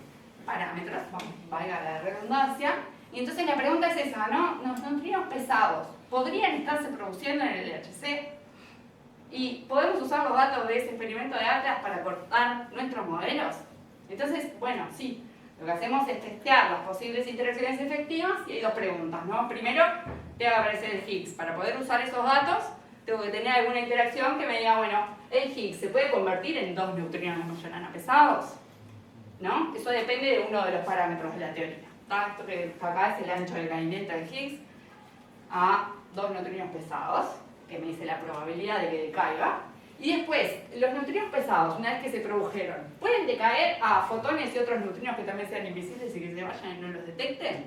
parámetros, valga la redundancia, y entonces la pregunta es esa, ¿no? Los neutrinos pesados, ¿podrían estarse produciendo en el LHC? ¿Y podemos usar los datos de ese experimento de Atlas para cortar nuestros modelos? Entonces, bueno, sí. Lo que hacemos es testear las posibles interacciones efectivas y hay 2 preguntas, ¿no? Primero, tengo que aparecer el Higgs. Para poder usar esos datos, tengo que tener alguna interacción que me diga, bueno, el Higgs se puede convertir en 2 neutrinos mayorana pesados, ¿no? Eso depende de uno de los parámetros de la teoría. Esto que está acá es el ancho del caimiento del Higgs a 2 neutrinos pesados, que me dice la probabilidad de que decaiga. Y después, los neutrinos pesados, una vez que se produjeron, ¿pueden decaer a fotones y otros neutrinos que también sean invisibles y que se vayan y no los detecten?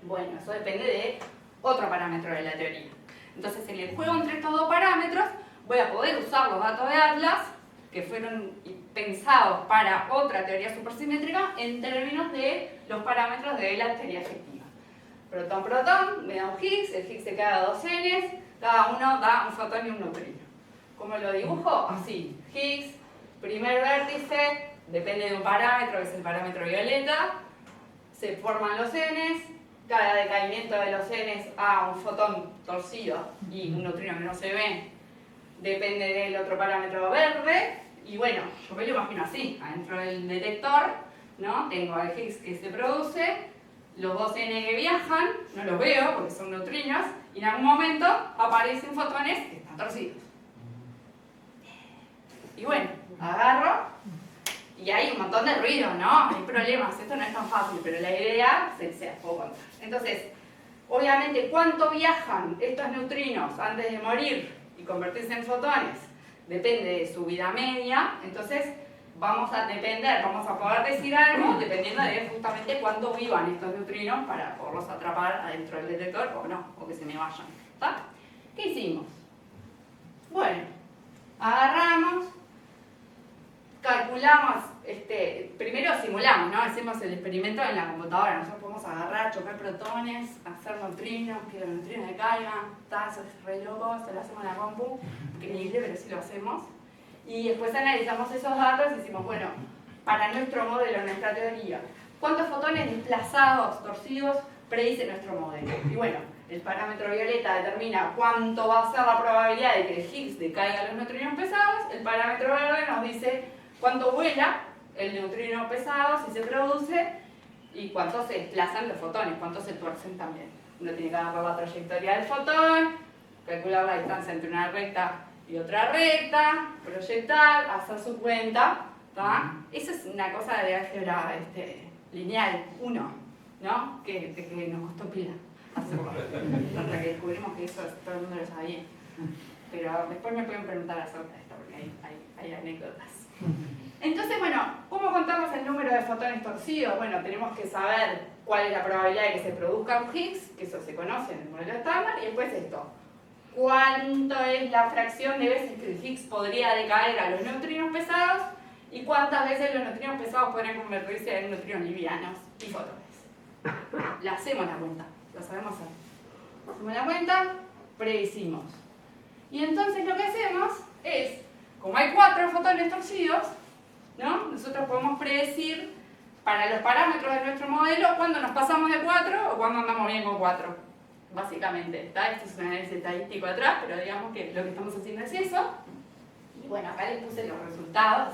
Bueno, eso depende de otro parámetro de la teoría. Entonces, en el juego entre estos 2 parámetros, voy a poder usar los datos de Atlas, que fueron pensados para otra teoría supersimétrica, en términos de los parámetros de la teoría efectiva. Protón-protón, me da un Higgs, el Higgs se queda a 2 Ns, cada uno da un fotón y un neutrino. ¿Cómo lo dibujo? Así, Higgs, primer vértice, depende de un parámetro, que es el parámetro violeta, se forman los Ns, cada decaimiento de los Ns a un fotón torcido y un neutrino que no se ve, depende del otro parámetro verde, y bueno, yo me lo imagino así, adentro del detector, ¿no? Tengo al Higgs que se produce, los 2 N que viajan, no los veo porque son neutrinos, y en algún momento aparecen fotones que están torcidos. Y bueno, agarro y hay un montón de ruido, ¿no? Hay problemas, esto no es tan fácil, pero la idea se las puedo contar. Entonces, obviamente, ¿cuánto viajan estos neutrinos antes de morir y convertirse en fotones? Depende de su vida media, entonces vamos a poder decir algo dependiendo de justamente cuánto vivan estos neutrinos para poderlos atrapar adentro del detector o no, o que se me vayan. ¿Está? ¿Qué hicimos? Bueno, agarramos, calculamos, primero simulamos, ¿no? Hacemos el experimento en la computadora. Nosotros podemos agarrar, chocar protones, hacer neutrinos, que los neutrinos decaigan, eso es re loco, se lo hacemos en la compu, increíble, pero sí lo hacemos. Y después analizamos esos datos y decimos, bueno, para nuestro modelo, nuestra teoría, ¿cuántos fotones desplazados, torcidos, predice nuestro modelo? Y bueno, el parámetro violeta determina cuánto va a ser la probabilidad de que el Higgs decaiga los neutrinos pesados, el parámetro verde nos dice cuánto vuela el neutrino pesado, si se produce, y cuánto se desplazan los fotones, cuánto se tuercen también. Uno tiene que agarrar la trayectoria del fotón, calcular la distancia entre una recta y otra recta, proyectar, hacer su cuenta, ¿tá? Eso es una cosa de álgebra lineal 1, ¿no? Que nos costó pila hacerlo, hasta que descubrimos que eso todo el mundo lo sabía. Pero después me pueden preguntar acerca de esto, porque hay anécdotas. Entonces, bueno, ¿cómo contamos el número de fotones torcidos? Bueno, tenemos que saber cuál es la probabilidad de que se produzca un Higgs, que eso se conoce en el modelo estándar, y después esto. ¿Cuánto es la fracción de veces que el Higgs podría decaer a los neutrinos pesados? ¿Y cuántas veces los neutrinos pesados podrían convertirse en neutrinos livianos y fotones? La hacemos la cuenta, lo sabemos hacer. Hacemos la cuenta, predecimos. Y entonces lo que hacemos es, como hay 4 fotones torcidos, ¿no? Nosotros podemos predecir para los parámetros de nuestro modelo cuándo nos pasamos de 4 o cuándo andamos bien con 4. Básicamente, ¿está? Esto es un análisis estadístico atrás, pero digamos que lo que estamos haciendo es eso. Y bueno, acá les puse los resultados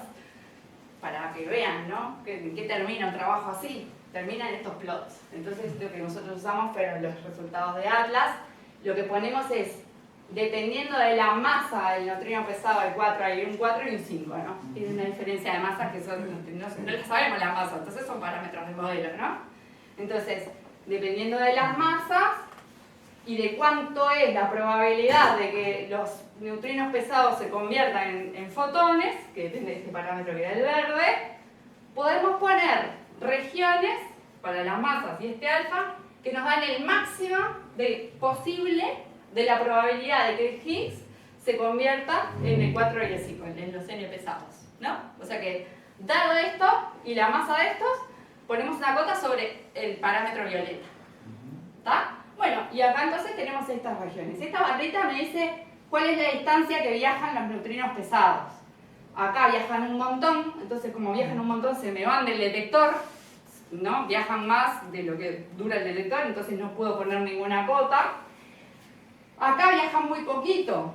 para que vean, ¿no? ¿En qué termina un trabajo así? Termina en estos plots. Entonces, lo que nosotros usamos fueron los resultados de Atlas. Lo que ponemos es, dependiendo de la masa del neutrino pesado, hay 4, hay un 4 y un 5, ¿no? Tiene una diferencia de masas que son, no la sabemos la masa, entonces son parámetros de modelo, ¿no? Entonces, dependiendo de las masas y de cuánto es la probabilidad de que los neutrinos pesados se conviertan en fotones, que depende de este parámetro que era el verde, podemos poner regiones para las masas y este alfa que nos dan el máximo posible de la probabilidad de que el Higgs se convierta en el 4 y el 5, en los n pesados, ¿no? O sea que, dado esto y la masa de estos, ponemos una cota sobre el parámetro violeta. ¿Está? Bueno, y acá entonces tenemos estas regiones. Esta barrita me dice cuál es la distancia que viajan los neutrinos pesados. Acá viajan un montón, entonces como viajan un montón se me van del detector, ¿no? Viajan más de lo que dura el detector, entonces no puedo poner ninguna cota. Acá viajan muy poquito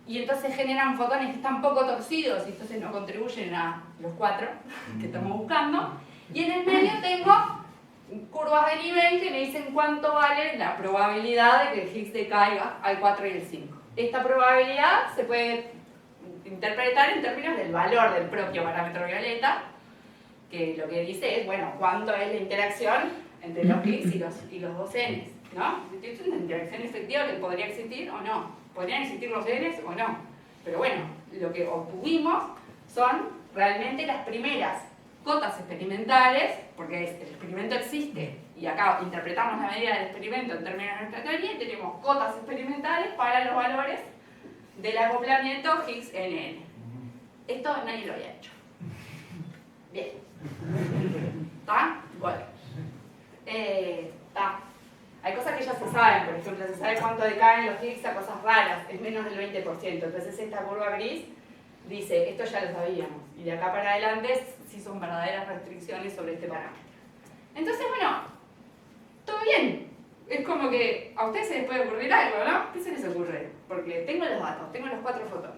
y entonces generan fotones que están poco torcidos y entonces no contribuyen a los 4 que estamos buscando. Y en el medio tengo curvas de nivel que me dicen cuánto vale la probabilidad de que el Higgs decaiga al 4 y el 5. Esta probabilidad se puede interpretar en términos del valor del propio parámetro violeta, que lo que dice es, bueno, cuánto es la interacción entre los Higgs y los dos Ns, ¿no? Es una interacción efectiva que podría existir o no. Podrían existir los Ns o no. Pero bueno, lo que obtuvimos son realmente las primeras cotas experimentales, porque el experimento existe y acá interpretamos la medida del experimento en términos de nuestra teoría y tenemos cotas experimentales para los valores del acoplamiento Higgs-NN. Esto nadie lo había hecho. Bien. ¿Está? Bueno. Está. Hay cosas que ya se saben, por ejemplo, se sabe cuánto decaen los Higgs a cosas raras, es menos del 20%. Entonces esta curva gris dice, esto ya lo sabíamos, y de acá para adelante sí son verdaderas restricciones sobre este parámetro. Entonces, bueno, todo bien. Es como que a ustedes se les puede ocurrir algo, ¿no? ¿Qué se les ocurre? Porque tengo los datos, tengo los 4 fotones.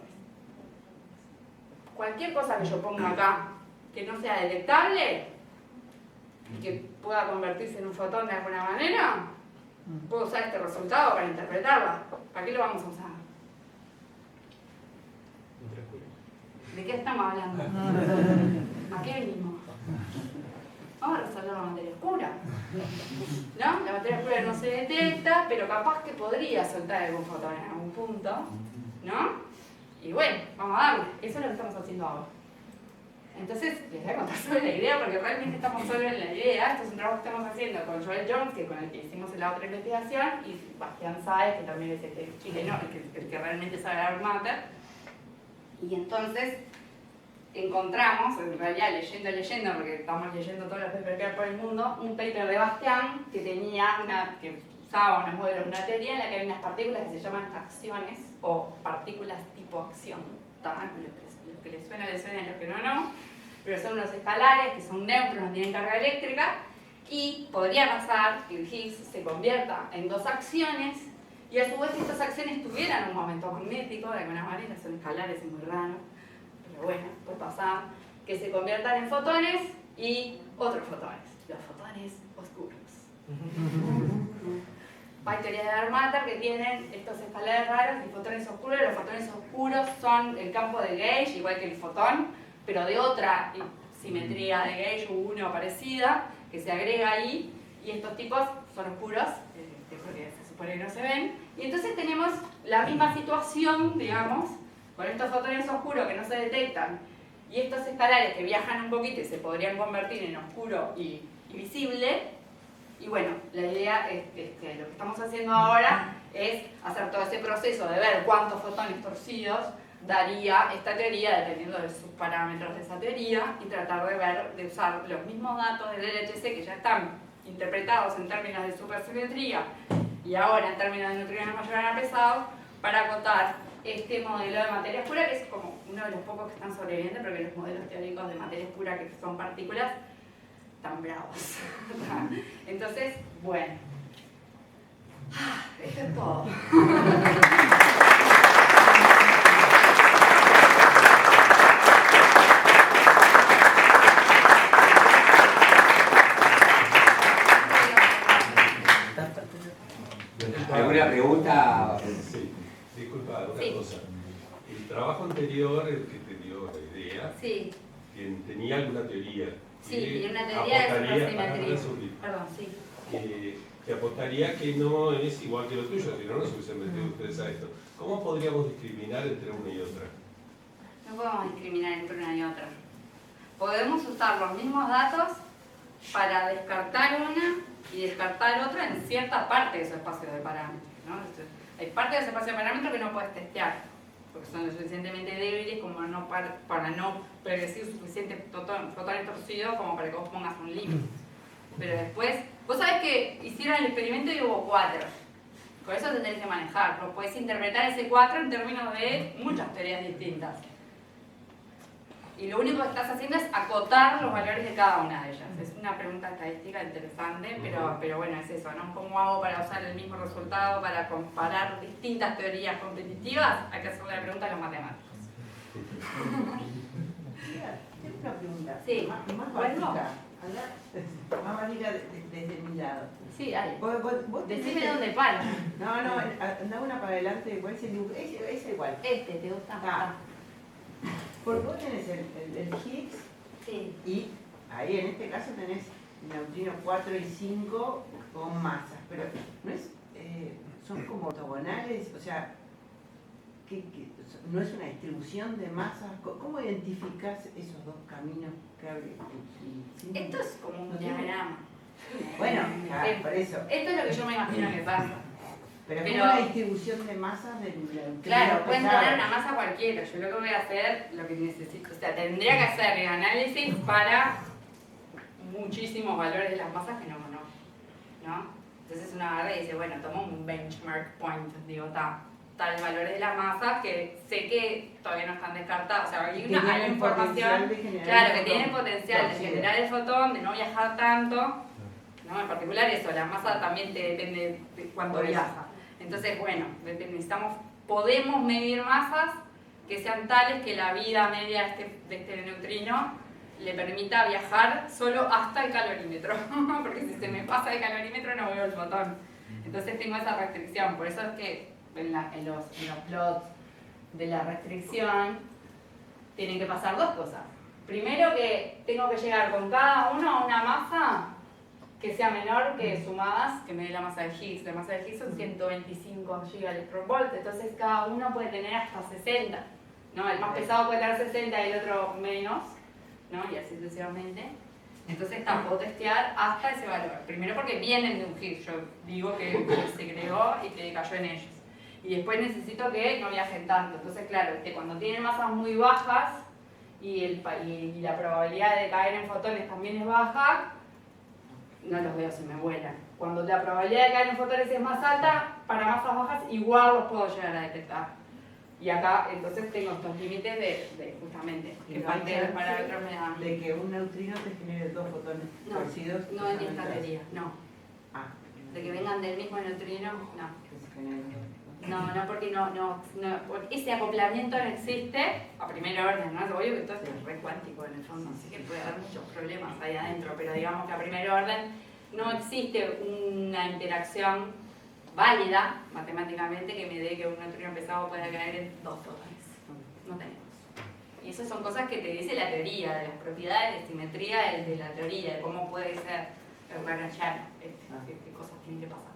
Cualquier cosa que yo ponga acá que no sea detectable y que pueda convertirse en un fotón de alguna manera, puedo usar este resultado para interpretarla. ¿Para qué lo vamos a usar? ¿De qué estamos hablando? ¿A qué venimos? Vamos a resolver la materia oscura. ¿No? La materia oscura no se detecta, pero capaz que podría soltar algún fotón en algún punto. ¿No? Y bueno, vamos a darle. Eso es lo que estamos haciendo ahora. Entonces, les voy a contar sobre la idea, porque realmente estamos solo en la idea. Esto es un trabajo que estamos haciendo con Joel Jones, que con el que hicimos la otra investigación, y Bastián Sáez, que también es el chileno, el que realmente sabe dark matter. Y entonces encontramos, en realidad leyendo, porque estamos leyendo todos los papers que hay por el mundo, un paper de Bastián que que usaba unos modelos, una teoría en la que hay unas partículas que se llaman acciones o partículas tipo acción. Los que les suena, los que no, pero son unos escalares que son neutros, no tienen carga eléctrica, y podría pasar que el Higgs se convierta en dos acciones y a su vez estas acciones tuvieran un momento magnético, de alguna manera, son escalares, es muy raro, pero bueno, puede pasar, que se conviertan en fotones y otros fotones, los fotones oscuros. Hay teorías de dark matter que tienen estos escalares raros y fotones oscuros. Los fotones oscuros son el campo de Gauge, igual que el fotón, pero de otra simetría de Gauge o 1 parecida, que se agrega ahí, y estos tipos son oscuros, porque se supone que no se ven. Y entonces tenemos la misma situación, digamos, con estos fotones oscuros que no se detectan, y estos escalares que viajan un poquito y se podrían convertir en oscuro y visible. Y bueno, la idea es que lo que estamos haciendo ahora es hacer todo ese proceso de ver cuántos fotones torcidos daría esta teoría, dependiendo de sus parámetros de esa teoría, y tratar de usar los mismos datos del LHC que ya están interpretados en términos de supersimetría y ahora en términos de neutrinos mayores a pesados, para acotar este modelo de materia oscura, que es como uno de los pocos que están sobreviviendo, porque los modelos teóricos de materia oscura, que son partículas, tan bravos. Entonces, bueno, esto es todo. ¿Alguna pregunta? Sí, disculpa, una Sí. cosa. El trabajo anterior, el que te dio la idea, Sí, tenía alguna teoría. sí, que y una teoría de apostaría- supersimetría. Perdón, sí. que apostaría que no es igual que lo tuyo, si no, no se hubiesen metido ustedes a esto. ¿Cómo podríamos discriminar entre una y otra? No podemos discriminar entre una y otra. Podemos usar los mismos datos para descartar una y descartar otra en cierta parte de su espacio de parámetros, ¿no? Hay partes de ese espacio de parámetros que no puedes testear, porque son lo suficientemente débiles como para no predecir suficientes fotones torcidos como para que vos pongas un límite. Pero después, vos sabés que hicieron el experimento y hubo 4. Con eso te tenés que manejar, pero podés interpretar ese 4 en términos de muchas teorías distintas. Y lo único que estás haciendo es acotar los valores de cada una de ellas. Es una pregunta estadística interesante, pero bueno, es eso, ¿no? ¿Cómo hago para usar el mismo resultado para comparar distintas teorías competitivas? Hay que hacerle la pregunta a los matemáticos. Tengo una pregunta. Sí. Más ¿Vuelvo? básica. Más básica desde mi lado. Sí, dale. Vos tenés Decime el- dónde para. No, anda una para adelante. ¿Cuál es el dibujo? Es igual. Este, ¿te gusta? Ah. Porque vos tenés el Higgs Sí. y ahí en este caso tenés neutrinos 4 y 5 con masas. Pero no es, son como ortogonales, o sea, no es una distribución de masas. ¿Cómo identificás esos dos caminos que abren? Esto es como un diagrama. Bueno, por eso. Esto es lo que yo me imagino que pasa. Pero es Pero- como una distribución de masas del neutrino Claro, pueden pesado. tener una masa cualquiera. Yo lo que voy a hacer, lo que necesito, o sea, tendría que hacer el análisis para muchísimos valores de las masas que no conozco, ¿no? Entonces uno agarra y dice, bueno, tomo un benchmark point, digo, tal valores de las masas que sé que todavía no están descartados. O sea, hay Que una tienen información, potencial de generar claro, el que tienen fotón. potencial de Torcido. generar el fotón, de no viajar tanto, ¿no? En particular eso, la masa también te depende de cuánto Por eso. viaja. Entonces, bueno, podemos medir masas que sean tales que la vida media de este neutrino le permita viajar solo hasta el calorímetro, porque si se me pasa el calorímetro no veo el fotón. Entonces tengo esa restricción, por eso es que en los plots de la restricción tienen que pasar dos cosas. Primero que tengo que llegar con cada uno a una masa que sea menor que sumadas, que me dé la masa de Higgs. La masa de Higgs son 125 gigaelectronvolt, entonces cada uno puede tener hasta 60. ¿No? El más pesado puede tener 60 y el otro menos, ¿no? Y así sucesivamente. Entonces puedo testear hasta ese valor. Primero porque vienen de un Higgs, yo digo que se creó y que cayó en ellos. Y después necesito que no viajen tanto. Entonces, claro, cuando tienen masas muy bajas y la probabilidad de caer en fotones también es baja, no los veo, se me vuelan. Cuando la probabilidad de caer en fotones es más alta, para masas bajas igual los puedo llegar a detectar. Y acá entonces tengo estos límites de justamente, que parte de los parámetros me dan. De que un neutrino te genere dos fotones torcidos. No en esta teoría, no. Ah. De que vengan del mismo neutrino, no. Que se generen. No, porque porque ese acoplamiento no existe a primer orden, ¿no? Es obvio que entonces es re cuántico en el fondo, así que puede haber muchos problemas ahí adentro, pero digamos que a primer orden no existe una interacción válida matemáticamente que me dé que un neutrino pesado pueda caer en dos fotones. No tenemos. Y esas son cosas que te dice la teoría, de las propiedades de simetría de la teoría, de cómo puede ser el Lagrangiano, qué cosas tienen que pasar.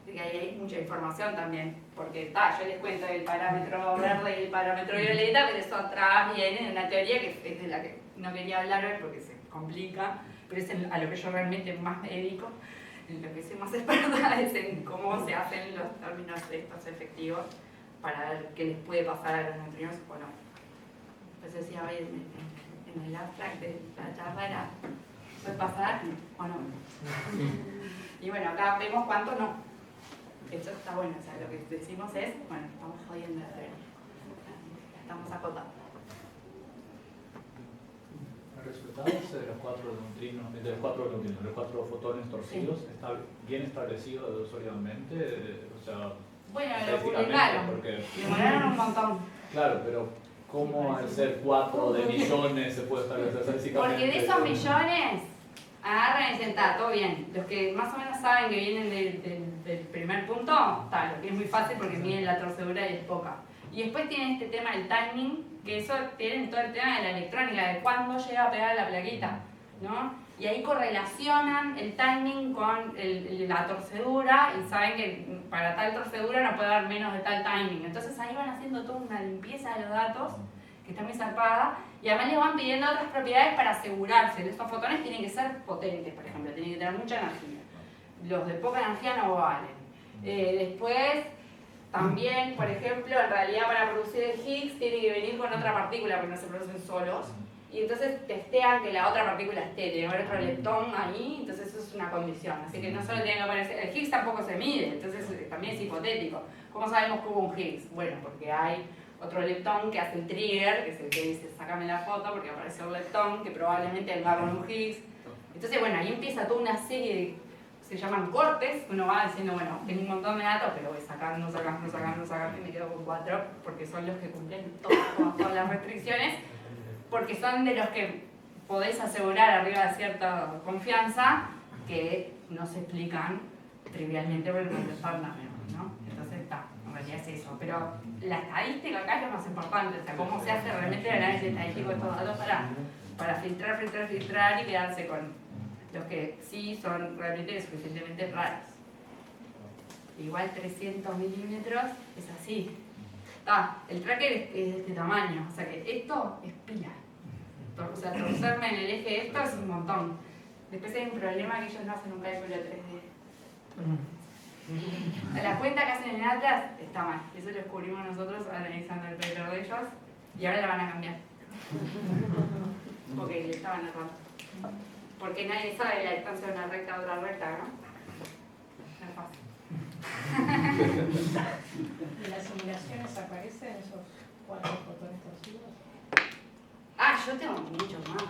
Que ahí hay mucha información también, porque yo les cuento el parámetro verde y el parámetro violeta, pero eso atrás viene de una teoría que es de la que no quería hablar hoy porque se complica, pero es a lo que yo realmente más me dedico, en lo que soy más experta es en cómo se hacen los términos de estos efectivos para ver qué les puede pasar a los neutrinos o no. Entonces decía hoy en el abstract de la charla era, ¿puede pasar o no? Y bueno, acá vemos cuánto no. Esto está bueno, o sea, lo que decimos es, bueno, estamos jodiendo la teoría. Estamos acotando. Los resultados de los los cuatro fotones torcidos, sí, ¿está bien establecido sólidamente? O sea, bueno, lo publicaron, demoraron un montón. Claro, pero ¿cómo al ser 4 de millones se puede establecer estadísticamente? Porque de esos millones, agarran y dicen, todo bien. Los que más o menos saben que vienen del primer punto, lo que es muy fácil porque miden la torcedura y es poca. Y después tienen este tema del timing, que eso tienen todo el tema de la electrónica, de cuándo llega a pegar la plaquita, ¿no? Y ahí correlacionan el timing con la torcedura y saben que para tal torcedura no puede haber menos de tal timing. Entonces ahí van haciendo toda una limpieza de los datos, que está muy zarpada, y además les van pidiendo otras propiedades para asegurarse. Estos fotones tienen que ser potentes, por ejemplo, tienen que tener mucha energía. Los de poca energía no valen. Después, también, por ejemplo, en realidad para producir el Higgs tiene que venir con otra partícula porque no se producen solos. Y entonces testean que la otra partícula esté, tiene que haber otro leptón ahí, entonces eso es una condición. Así que no solo tiene que aparecer, el Higgs tampoco se mide, entonces también es hipotético. ¿Cómo sabemos que hubo un Higgs? Bueno, porque hay otro leptón que hace el trigger, que es el que dice, sácame la foto porque apareció el leptón, que probablemente venga con un Higgs. Entonces, bueno, ahí empieza toda una serie de, se llaman cortes, uno va diciendo, bueno, tengo un montón de datos, pero voy sacando, y me quedo con 4, porque son los que cumplen todas las restricciones, porque son de los que podés asegurar arriba de cierta confianza que no se explican trivialmente porque no los ordenamientos, ¿no? Entonces está, en realidad es eso. Pero la estadística acá es lo más importante, o sea, cómo se hace realmente el análisis estadístico de estos datos para filtrar y quedarse con los que sí son realmente suficientemente raros. Igual 300 milímetros es así. El tracker es de este tamaño, o sea que esto es pila. O sea, torcerme en el eje esto es un montón. Después hay un problema que ellos no hacen un cálculo 3D. La cuenta que hacen en Atlas está mal. Eso lo descubrimos nosotros analizando el paper de ellos y ahora la van a cambiar. Porque le estaban errando. Porque nadie sabe la distancia de una recta a otra recta, ¿no? No es fácil. ¿En las simulaciones aparecen esos 4 fotones torcidos? Yo tengo muchos más.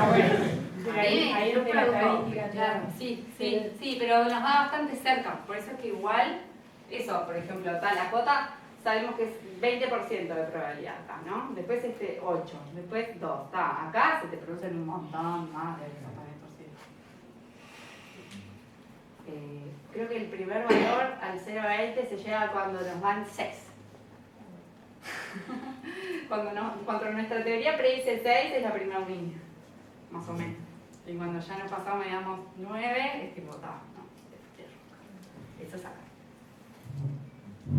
Bueno, ahí es de la estadística, claro. Sí, pero nos da bastante cerca. Por eso es que igual, eso, por ejemplo, la cota, sabemos que es 20% de probabilidad acá, ¿no? Después 8, después 2, acá se te producen un montón más de fotones torcidos. Creo que el primer valor al 0 a este se llega cuando nos dan 6. cuando nuestra teoría predice 6 es la primera línea, más o menos. Y cuando ya nos pasamos, digamos, 9, es tipo, no, eso es acá.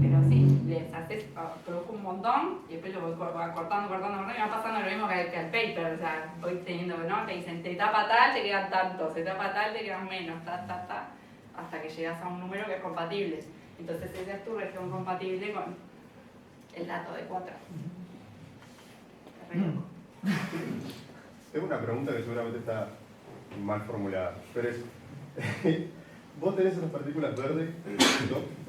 Pero sí, les haces, produzco un montón y después lo voy cortando y va pasando lo mismo que al paper, o sea, voy teniendo, ¿no? Te dicen, te tapa tal, te quedan tantos, te tapa tal, te quedan menos, hasta que llegas a un número que es compatible. Entonces esa es tu región compatible con el dato de 4. Tengo una pregunta que seguramente está mal formulada, pero es... ¿Vos tenés esas partículas verdes?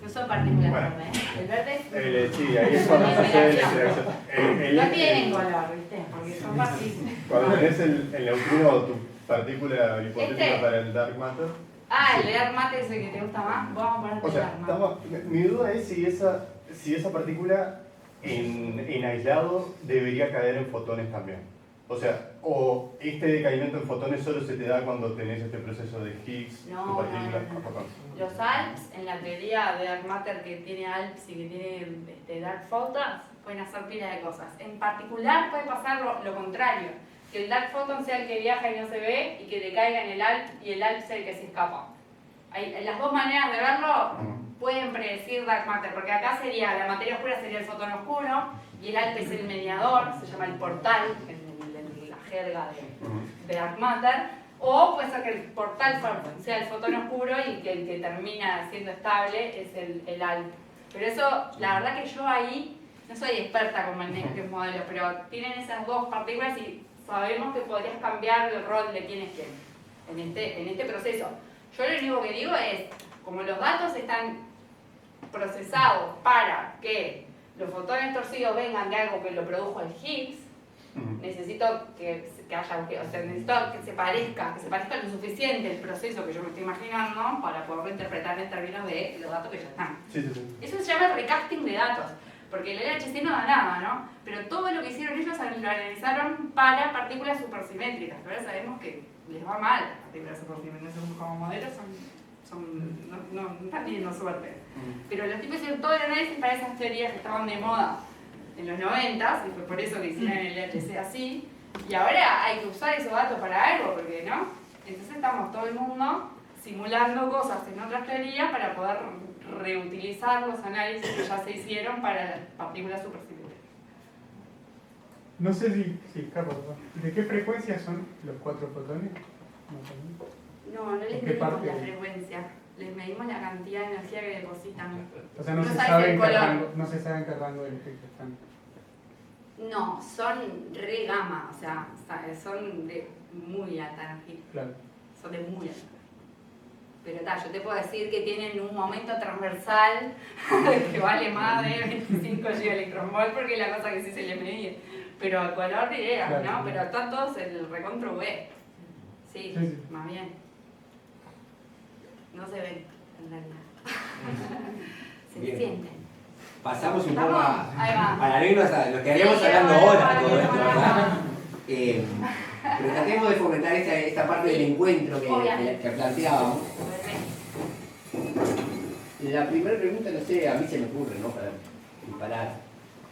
No son partículas bueno, verdes, ¿eh? El verde es... sí, ahí es cuando se hace la interacción. No tienen color, ¿viste? Porque son partículas. Cuando tenés el neutrino o tu partícula hipotética para el dark matter... El dark matter es el que te gusta más. Vamos a ponerte o sea, el dark matter. mi duda es si esa partícula en aislado debería caer en fotones también. O sea, o este decaimiento en fotones solo se te da cuando tenés este proceso de Higgs, tu partícula a fotones. Los ALPS, en la teoría de dark matter que tiene ALPS y que tiene dark photons, pueden hacer pila de cosas. En particular puede pasar lo contrario, que el dark photon sea el que viaja y no se ve y que te caiga en el ALP y el ALP sea el que se escapa. Las dos maneras de verlo pueden predecir dark matter, porque acá sería, la materia oscura sería el fotón oscuro y el ALP es el mediador, se llama el portal, en la jerga de dark matter, o puede ser que el portal sea el fotón oscuro y que el que termina siendo estable es el ALP. Pero eso, la verdad que yo ahí no soy experta como en estos modelos, pero tienen esas dos partículas y sabemos que podrías cambiar el rol de quién es quién en este proceso. Yo lo único que digo es, como los datos están procesados para que los fotones torcidos vengan de algo que lo produjo el Higgs, necesito que haya, o sea, necesito que se parezca lo suficiente el proceso que yo me estoy imaginando para poderlo interpretar en términos de los datos que ya están. Eso se llama recasting de datos, porque el LHC no da nada, ¿no? Pero todo lo que hicieron ellos lo analizaron para partículas supersimétricas. Ahora sabemos que les va mal las partículas supersimétricas, como modelos no están teniendo suerte. Pero los tipos hicieron todo el análisis para esas teorías que estaban de moda en los 90s, y fue por eso que hicieron el LHC así, y ahora hay que usar esos datos para algo, porque ¿no? Entonces estamos todo el mundo simulando cosas en otras teorías para poder reutilizar los análisis que ya se hicieron para las partículas supersimétricas. No sé si escapa, ¿de qué frecuencia son los 4 fotones? No les medimos la frecuencia, les medimos la cantidad de energía que depositan. O sea, no se sabe en qué rango de efecto están. No, son re gamma, o sea, son de muy alta energía. Claro. Son de muy alta. Pero yo te puedo decir que tienen un momento transversal que vale más de 25 gigaelectronvolt porque es la cosa que sí se le mide. Pero a color de idea, claro, ¿no? Pero están todos el recontra V. Sí, más bien. No se ven, en realidad. Se sienten. Pasamos un poco a la anécdota, lo que haríamos hablando ahora, todo esto, ¿verdad? Pero tratemos de fomentar esta parte del encuentro que planteábamos. La primera pregunta, no sé, a mí se me ocurre, ¿no? Para disparar.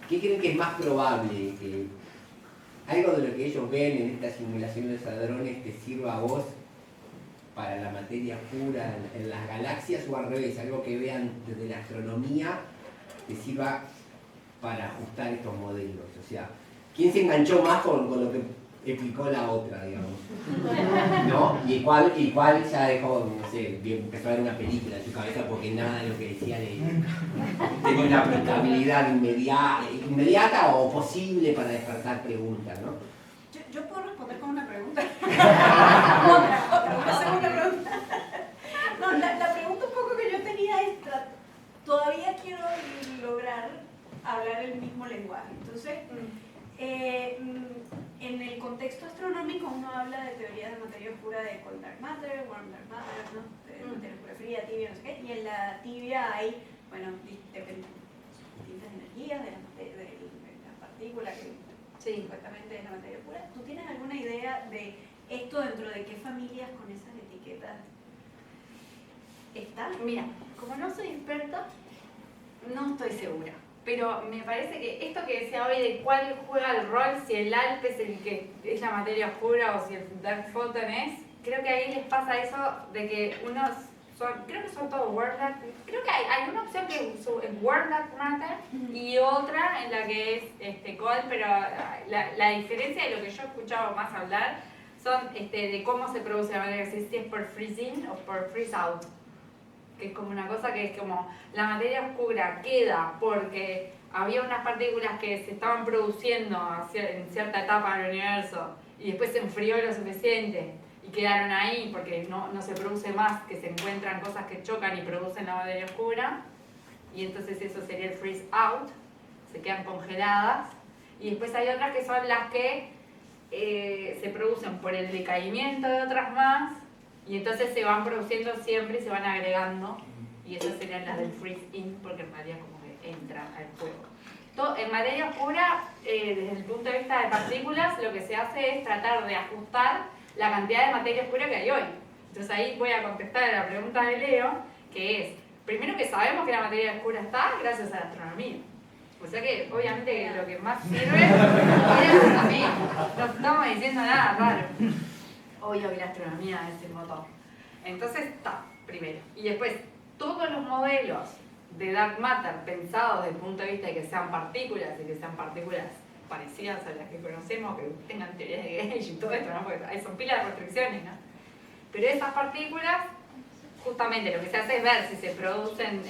¿Qué creen que es más probable? ¿Que algo de lo que ellos ven en esta simulación de los hadrones te sirva a vos para la materia oscura en las galaxias, o al revés, algo que vean desde la astronomía te sirva para ajustar estos modelos? O sea, ¿quién se enganchó más con lo que explicó la otra, digamos? ¿No? Y cuál ya dejó, no sé, empezó a ver una película en su cabeza porque nada de lo que decía tenía una aplicabilidad inmediata o posible para despertar preguntas, ¿no? Yo puedo responder con una pregunta. Una segunda pregunta. No, la pregunta un poco que yo tenía es, todavía quiero lograr hablar el mismo lenguaje. Entonces, en el contexto astronómico uno habla de teorías de materia oscura de cold dark matter, warm dark matter, ¿no? De materia oscura fría, tibia, no sé qué. Y en la tibia hay, bueno, distintas energías de la partícula que supuestamente es la materia oscura. ¿Tú tienes alguna idea de esto dentro de qué familias con esas etiquetas están? Mira, como no soy experta, no estoy segura. pero me parece que esto que decía hoy de cuál juega el rol, si el ALP es el que es la materia oscura o si el Dark Photon es, creo que ahí les pasa eso de que unos creo que son todos World Dark, creo que hay una opción que es World Dark Matter y otra en la que es Cold, pero la diferencia de lo que yo he escuchado más hablar son de cómo se produce la materia, si es por freeze in o por freeze out, que es como una cosa que es como la materia oscura queda porque había unas partículas que se estaban produciendo en cierta etapa del universo y después se enfrió lo suficiente y quedaron ahí porque no se produce más, que se encuentran cosas que chocan y producen la materia oscura, y entonces eso sería el freeze out, se quedan congeladas, y después hay otras que son las que se producen por el decaimiento de otras más, y entonces se van produciendo siempre y se van agregando, y esas serían las del freeze in, porque en realidad como que entra al fuego. En materia oscura, desde el punto de vista de partículas, lo que se hace es tratar de ajustar la cantidad de materia oscura que hay hoy. Entonces ahí voy a contestar a la pregunta de Leo, que es, primero que sabemos que la materia oscura está gracias a la astronomía. O sea que obviamente que lo que más sirve es la astronomía. No estamos diciendo nada raro. Obvio que la astronomía es el motor. Entonces está, primero. Y después, todos los modelos de Dark Matter pensados desde el punto de vista de que sean partículas y que sean partículas parecidas a las que conocemos, que tengan teorías de Gauge y todo esto, ¿no? Porque son pilas de restricciones, ¿no? Pero esas partículas, justamente lo que se hace es ver si se producen,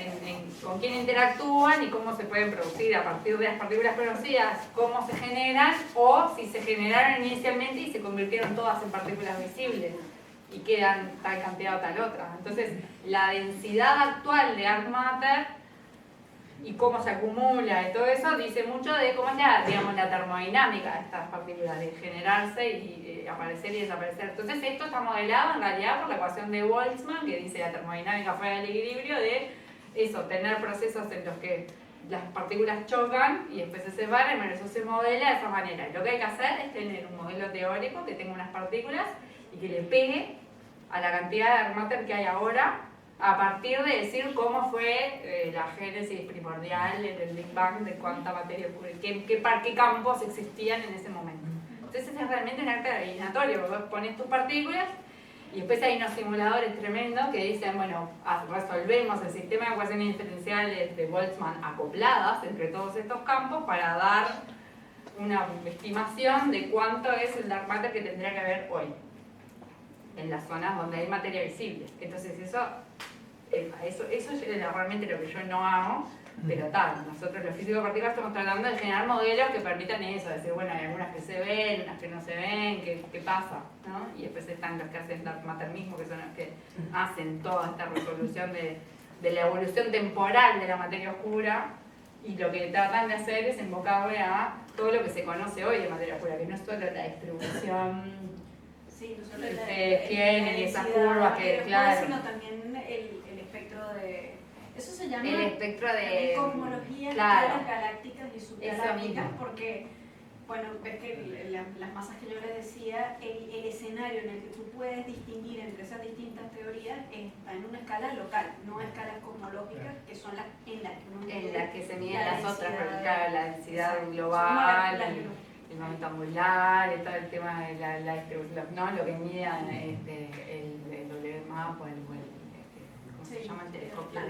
con quién interactúan y cómo se pueden producir a partir de las partículas conocidas, cómo se generan, o si se generaron inicialmente y se convirtieron todas en partículas visibles y quedan tal cantidad o tal otra. Entonces, la densidad actual de Dark Matter y cómo se acumula y todo eso dice mucho de cómo es la termodinámica de estas partículas, de generarse y aparecer y desaparecer. Entonces esto está modelado en realidad por la ecuación de Boltzmann, que dice la termodinámica fuera del equilibrio, de eso, tener procesos en los que las partículas chocan y después se separan, bueno, eso se modela de esa manera. Lo que hay que hacer es tener un modelo teórico que tenga unas partículas y que le pegue a la cantidad de Dark Matter que hay ahora, a partir de decir cómo fue la génesis primordial en el Big Bang, de cuánta materia, qué campos existían en ese momento. Entonces es realmente un acto adivinatorio, porque vos pones tus partículas y después hay unos simuladores tremendos que dicen, bueno, resolvemos el sistema de ecuaciones diferenciales de Boltzmann acopladas entre todos estos campos para dar una estimación de cuánto es el Dark Matter que tendría que haber hoy en las zonas donde hay materia visible. Entonces eso es realmente lo que yo no hago, pero tal, nosotros los físicos de partículas estamos tratando de generar modelos que permitan eso, decir, bueno, hay algunas que se ven, unas que no se ven, ¿qué pasa? ¿No? Y después están los que hacen Dark Matter mismo, que son los que hacen toda esta resolución de la evolución temporal de la materia oscura, y lo que tratan de hacer es invocarle a todo lo que se conoce hoy de materia oscura, que no es solo la distribución. Sí, no solo ustedes tienen esas curvas que, claro. Sino también el espectro de... Eso se llama el espectro de cosmología, claro, escalas galácticas y subgalácticas, porque, bueno, ves que las masas que yo les decía, el escenario en el que tú puedes distinguir entre esas distintas teorías está en una escala local, no escalas cosmológicas, que son las en las que se miden las otras, porque claro, la densidad global, el momento angular, y todo el tema de la distribución, ¿no? Lo que mide el WMAP o ¿cómo se llama? El telescopio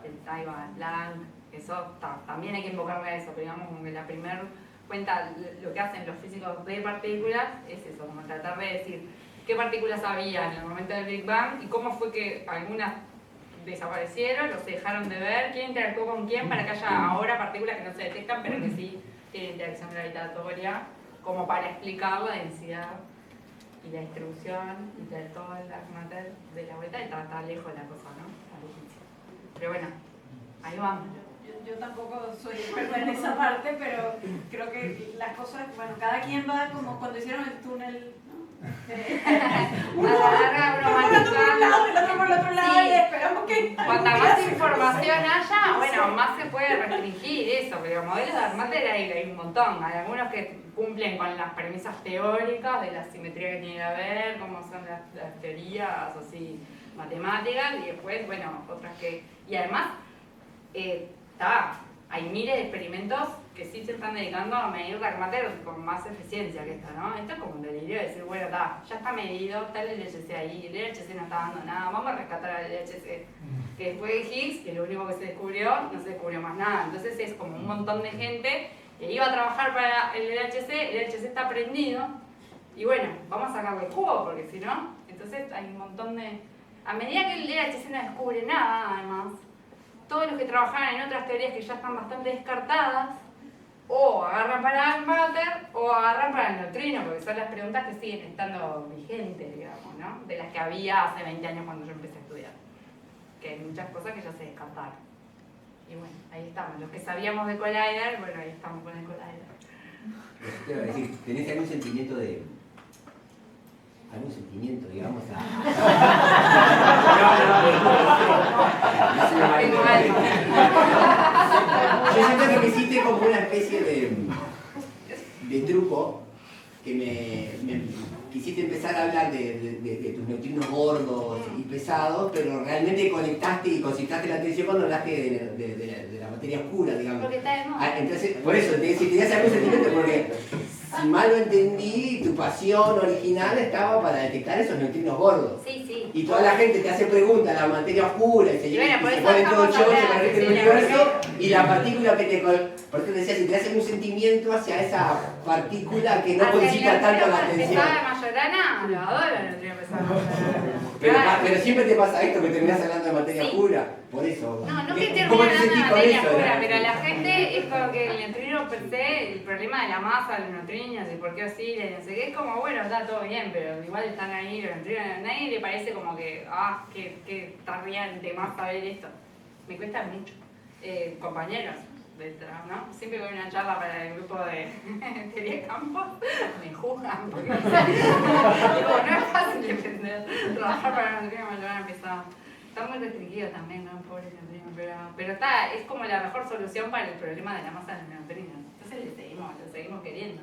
el Taiwan Planck, eso también hay que invocarle a eso, pero digamos como que la primera cuenta, lo que hacen los físicos de partículas es eso, como tratar de decir qué partículas había en el momento del Big Bang y cómo fue que algunas desaparecieron, los dejaron de ver, quién interactuó con quién para que haya ahora partículas que no se detectan pero que sí tienen interacción gravitatoria, como para explicar la densidad y la distribución y de todo el Dark Matter de la vuelta, y está lejos la cosa, ¿no? Pero bueno, ahí vamos. Yo tampoco soy experta en esa parte, pero creo que las cosas, bueno, cada quien va como cuando hicieron el túnel, ¿no? Uno por un lado, el otro por el otro lado, sí. Y esperamos que... Cuanta más información haya, bueno, más se puede restringir eso, pero modelos de Dark Matter hay un montón. Hay algunos que cumplen con las premisas teóricas de la simetría que tiene que haber, cómo son las teorías así matemáticas, y después, bueno, otras que... Y además, hay miles de experimentos que sí se están dedicando a medir la mater con más eficiencia que esta, ¿no? Esto es como un delirio de decir, bueno, ya está medido, está el LHC ahí, el LHC no está dando nada, vamos a rescatar al LHC. Que después de Higgs, que lo único que se descubrió, no se descubrió más nada. Entonces es como un montón de gente que iba a trabajar para el LHC está prendido, y bueno, vamos a sacarle jugo, porque si no, entonces hay un montón de... A medida que el LHC no descubre nada, además, todos los que trabajaban en otras teorías que ya están bastante descartadas, o agarran para el mater o agarran para el neutrino, porque son las preguntas que siguen estando vigentes, digamos, ¿no? De las que había hace 20 años cuando yo empecé a estudiar. Que hay muchas cosas que ya se descartaron. Y bueno, ahí estamos. Los que sabíamos de Collider, bueno, ahí estamos con el Collider. Te iba a decir, ¿tenés algún sentimiento de... algún sentimiento, digamos, a... Yo siento que me hiciste como una especie de truco que me quisiste empezar a hablar de tus neutrinos gordos y pesados, pero realmente conectaste y concentraste la atención cuando hablaste de la materia oscura, digamos. Porque está de moda. Entonces, por eso, si tenías algún sentimiento, porque si mal lo entendí, tu pasión original estaba para detectar esos neutrinos gordos. Sí, sí. Y toda la gente te hace preguntas, la materia oscura, y se pone todo el show, se parece el universo, y la partícula que te... Por eso te decía, si te hace un sentimiento hacia esa partícula que no concita tanto la atención. ¿Pesada de Majorana? Lo adoro el neutrino pesado de Majorana. Pero siempre te pasa esto, que terminás hablando de materia oscura, por eso. No que termine ¿Cómo te hablando de sentís con materia eso? oscura, pero la gente es como que el neutrino per se, el problema de la masa de los neutrinos y por qué oscila y no sé qué, es como, bueno, está todo bien, pero igual están ahí los neutrinos, a nadie le parece como que, qué tarriante más saber esto. Me cuesta mucho. Compañeros, ¿no? Siempre que voy a una charla para el grupo de teoría de campos, me juzgan porque digo, no es fácil de trabajar para el neutrino Majorana pesado. Está muy restringido también, ¿no? Pobre neutrino, pero es como la mejor solución para el problema de la masa de los neutrinos. Entonces lo seguimos queriendo.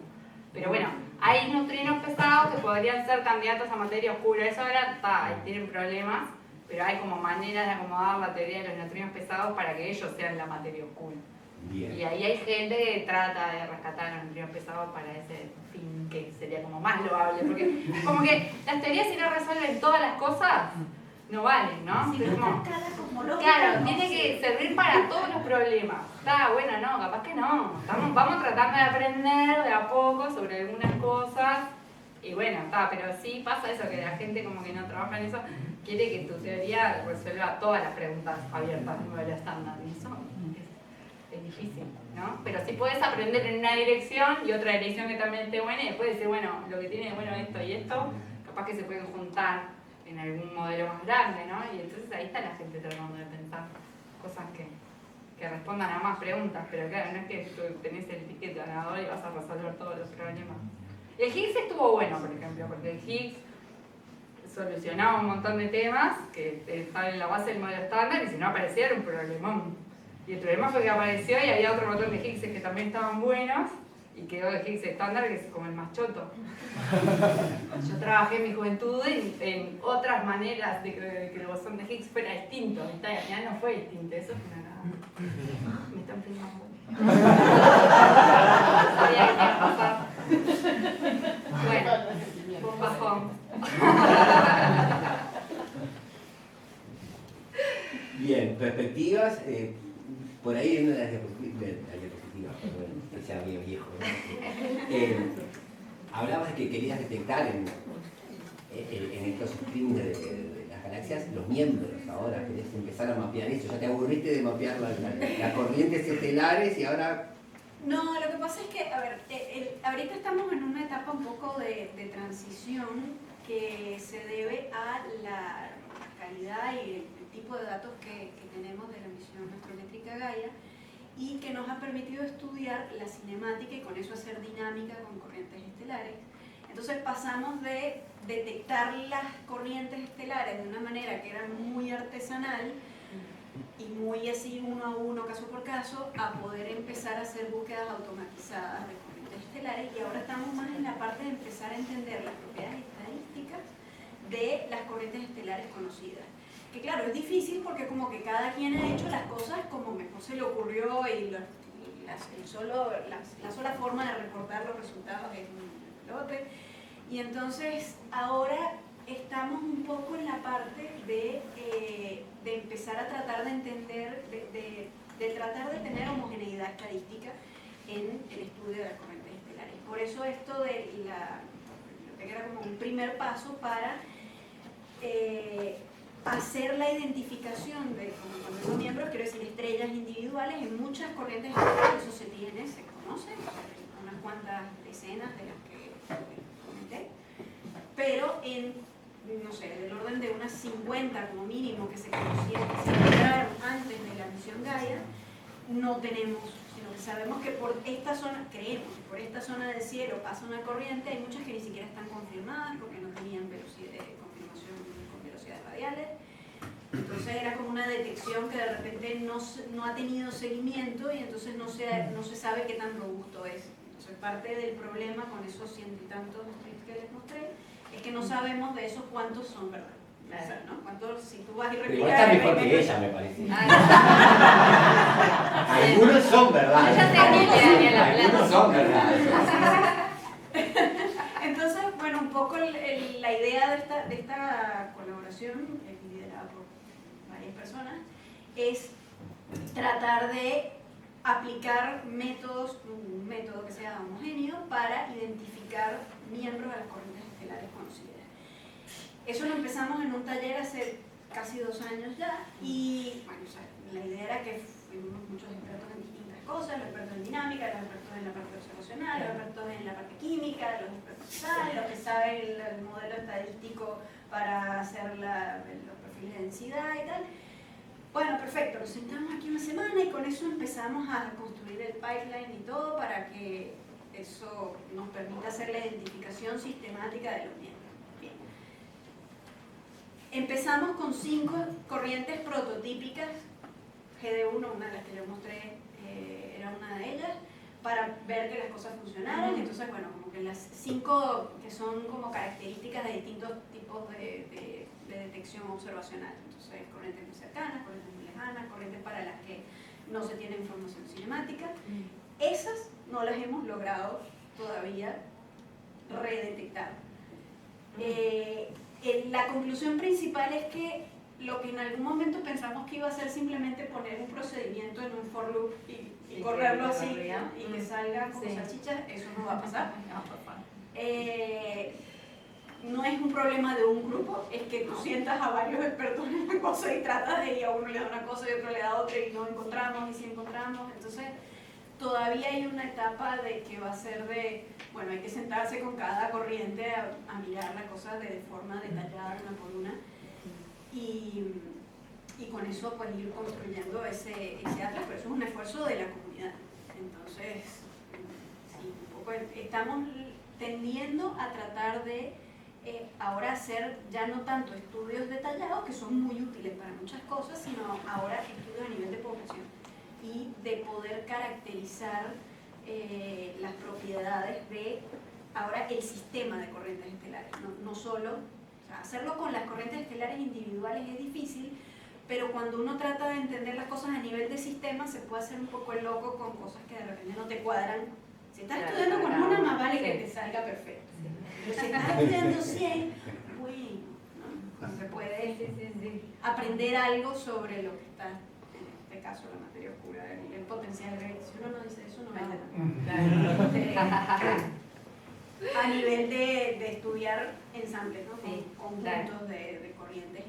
Pero bueno, hay neutrinos pesados que podrían ser candidatos a materia oscura. Eso ahora ahí tienen problemas, pero hay como maneras de acomodar la teoría de los neutrinos pesados para que ellos sean la materia oscura. Bien. Y ahí hay gente que trata de rescatar a los neutrinos pesados para ese fin que sería como más loable, porque como que las teorías si no resuelven todas las cosas, no valen, ¿no? Si es como, claro, tiene que servir para todos los problemas. Está bueno, no, capaz que no. Vamos tratando de aprender de a poco sobre algunas cosas. Y bueno, pero sí pasa eso, que la gente como que no trabaja en eso, quiere que tu teoría resuelva todas las preguntas abiertas a nivel estándar. Y eso es difícil, ¿no? Pero sí puedes aprender en una dirección y otra dirección que también esté buena, y después decir, bueno, lo que tiene bueno esto y esto, capaz que se pueden juntar en algún modelo más grande, ¿no? Y entonces ahí está la gente tratando de pensar cosas que respondan a más preguntas, pero claro, no es que tú tenés el ticket ganador y vas a resolver todos los problemas. El Higgs estuvo bueno, por ejemplo, porque el Higgs solucionaba un montón de temas que estaban en la base del modelo estándar y si no aparecía era un problemón. Y el problema fue que apareció y había otro montón de Higgs que también estaban buenos y quedó el Higgs estándar que es como el más choto. Yo trabajé en mi juventud en otras maneras de que el bosón de Higgs fuera distinto, y al final no fue distinto, eso es una nada. Me están filmando. Sabía que iba a pasar. Bueno, un bajón. Bien, perspectivas, por ahí en una de las diapositivas, perdón, que sea medio viejo, ¿no? Hablabas de que querías detectar en estos streams de las galaxias los miembros ahora, querés empezar a mapear eso, ya te aburriste de mapear las corrientes estelares y ahora... No, lo que pasa es que, a ver, ahorita estamos en una etapa un poco de transición que se debe a la calidad y el tipo de datos que tenemos de la misión astrométrica Gaia y que nos ha permitido estudiar la cinemática y con eso hacer dinámica con corrientes estelares. Entonces pasamos de detectar las corrientes estelares de una manera que era muy artesanal y muy así uno a uno, caso por caso, a poder empezar a hacer búsquedas automatizadas de corrientes estelares, y ahora estamos más en la parte de empezar a entender las propiedades estadísticas de las corrientes estelares conocidas. Que claro, es difícil porque como que cada quien ha hecho las cosas como mejor se le ocurrió y la sola forma de reportar los resultados es un lote. Y entonces ahora estamos un poco en la parte de empezar a tratar de entender, de tratar de tener homogeneidad estadística en el estudio de las corrientes estelares. Por eso esto de lo que era como un primer paso para hacer la identificación de, como cuando son miembros, quiero decir, estrellas individuales en muchas corrientes estelares, eso se conoce, unas cuantas decenas de las que comenté, pero en, no sé, del orden de unas 50 como mínimo que se conocieron, que se encontraron antes de la misión Gaia, no tenemos, sino que sabemos que por esta zona, creemos, por esta zona del cielo pasa una corriente, hay muchas que ni siquiera están confirmadas porque no tenían confirmación con velocidades radiales. Entonces era como una detección que de repente no ha tenido seguimiento y entonces no se sabe qué tan robusto es. Entonces parte del problema con esos 100 y tantos tweets que les mostré es que no sabemos de esos cuántos son verdad. ¿No? ¿Cuántos, si tú vas y Pero igual replicas... está mejor que ella, me parece. Algunos son verdad. Algunos son verdad. Entonces, bueno, un poco la idea de esta colaboración, liderada por varias personas, es tratar de aplicar un método que sea homogéneo para identificar miembros de las corrientes estelares conocidas. Eso lo empezamos en un taller hace casi 2 años ya y bueno, o sea, la idea era que fuimos muchos expertos en distintas cosas, los expertos en dinámica, los expertos en la parte observacional, los expertos en la parte química, los expertos en tal, los que saben el modelo estadístico para hacer los perfiles de densidad y tal. Bueno, perfecto, nos sentamos aquí una semana y con eso empezamos a construir el pipeline y todo para que eso nos permita hacer la identificación sistemática de los miembros. Bien. Empezamos con 5 corrientes prototípicas, GD1, una de las que yo mostré, era una de ellas, para ver que las cosas funcionaran. Entonces, bueno, como que las 5 que son como características de distintos tipos de detección observacional. Entonces, corrientes muy cercanas, corrientes muy lejanas, corrientes para las que no se tiene información cinemática. Esas no las hemos logrado todavía redetectar. La conclusión principal es que lo que en algún momento pensamos que iba a ser simplemente poner un procedimiento en un for loop y correrlo así y que salga como salchichas, eso no va a pasar. No es un problema de un grupo, es que tú sientas a varios expertos en una cosa y tratas de ir a uno le da una cosa y otro le da otra y no encontramos y sí encontramos. Entonces todavía hay una etapa de que va a ser de, bueno, hay que sentarse con cada corriente a mirar la cosa de forma detallada una por una y con eso pues ir construyendo ese atlas, pero eso es un esfuerzo de la comunidad. Entonces, sí, un poco estamos tendiendo a tratar de ahora hacer ya no tanto estudios detallados, que son muy útiles para muchas cosas, sino ahora estudios a nivel de población y de poder caracterizar las propiedades de ahora el sistema de corrientes estelares, no solo, o sea, hacerlo con las corrientes estelares individuales es difícil, pero cuando uno trata de entender las cosas a nivel de sistema se puede hacer un poco el loco con cosas que de repente no te cuadran. Si estás estudiando con una, más vale que te salga perfecto. Pero si estás estudiando 100, uy, ¿no? Se puede aprender algo sobre lo que está, en este caso, la materia oscura, el potencial de regresión. Si uno no dice eso, no vende nada. A nivel de estudiar ensambles, ¿no? Conjuntos de corrientes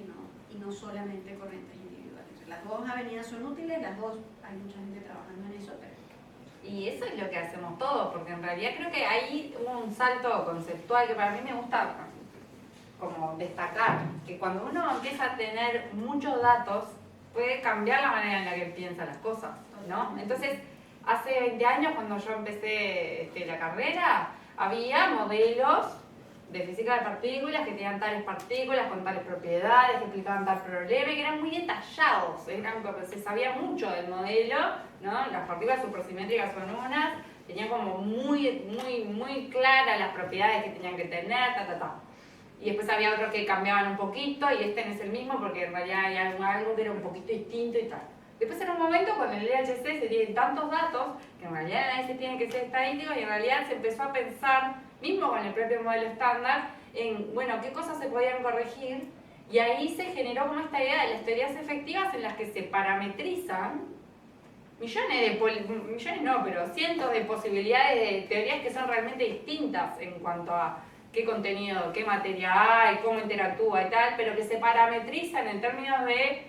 y no solamente corrientes individuales. Entonces, las dos avenidas son útiles, las dos, hay mucha gente trabajando en eso, pero... Y eso es lo que hacemos todos, porque en realidad creo que ahí hubo un salto conceptual que para mí me gusta como destacar, que cuando uno empieza a tener muchos datos, puede cambiar la manera en la que piensa las cosas, ¿no? Entonces, hace 20 años cuando yo empecé la carrera, había modelos de física de partículas que tenían tales partículas con tales propiedades, que explicaban tal problema y que eran muy detallados, se sabía mucho del modelo, ¿no? Las partículas supersimétricas son unas, tenían como muy claras las propiedades que tenían que tener, Y después había otros que cambiaban un poquito y este no es el mismo porque en realidad hay algo que era un poquito distinto y tal. Después en un momento con el LHC se tienen tantos datos que en realidad el análisis tiene que ser estadístico y en realidad se empezó a pensar, mismo con el propio modelo estándar, en, bueno, qué cosas se podían corregir y ahí se generó como esta idea de las teorías efectivas en las que se parametrizan cientos de posibilidades de teorías que son realmente distintas en cuanto a qué contenido, qué materia hay, cómo interactúa y tal, pero que se parametrizan en términos de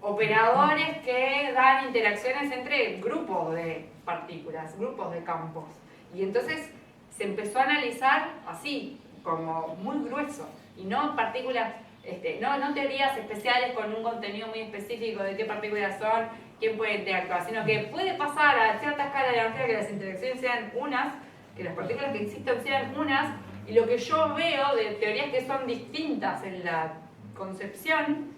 operadores que dan interacciones entre grupos de partículas, grupos de campos. Y entonces se empezó a analizar así, como muy grueso, y no partículas, no teorías especiales con un contenido muy específico de qué partículas son, quién puede interactuar, sino que puede pasar a cierta escala de energía que las interacciones sean unas, que las partículas que existen sean unas, y lo que yo veo de teorías que son distintas en la concepción,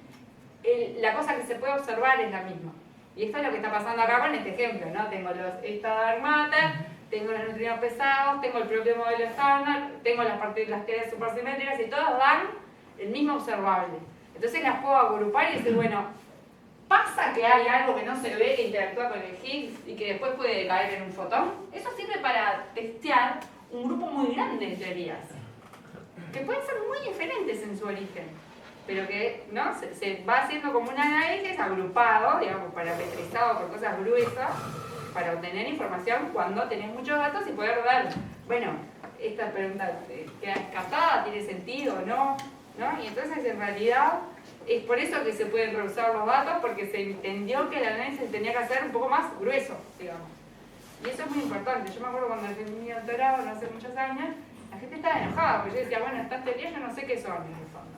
la cosa que se puede observar es la misma. Y esto es lo que está pasando acá con este ejemplo, ¿no? Tengo los Stardust Matter, tengo los neutrinos pesados, tengo el propio modelo estándar, tengo las teorías supersimétricas y todas dan el mismo observable. Entonces las puedo agrupar y decir, bueno, ¿pasa que hay algo que no se ve que interactúa con el Higgs y que después puede caer en un fotón? Eso sirve para testear un grupo muy grande de teorías, que pueden ser muy diferentes en su origen, pero que ¿no? se va haciendo como un análisis agrupado, digamos, parametrizado por cosas gruesas, para obtener información cuando tenés muchos datos y poder ver, bueno, esta pregunta queda descartada, tiene sentido o no, ¿no? Y entonces en realidad es por eso que se pueden reusar los datos, porque se entendió que el análisis tenía que hacer un poco más grueso, digamos. Y eso es muy importante. Yo me acuerdo cuando hice mi doctorado, no hace muchos años, la gente estaba enojada, porque yo decía, bueno, estas teorías yo no sé qué son en el fondo.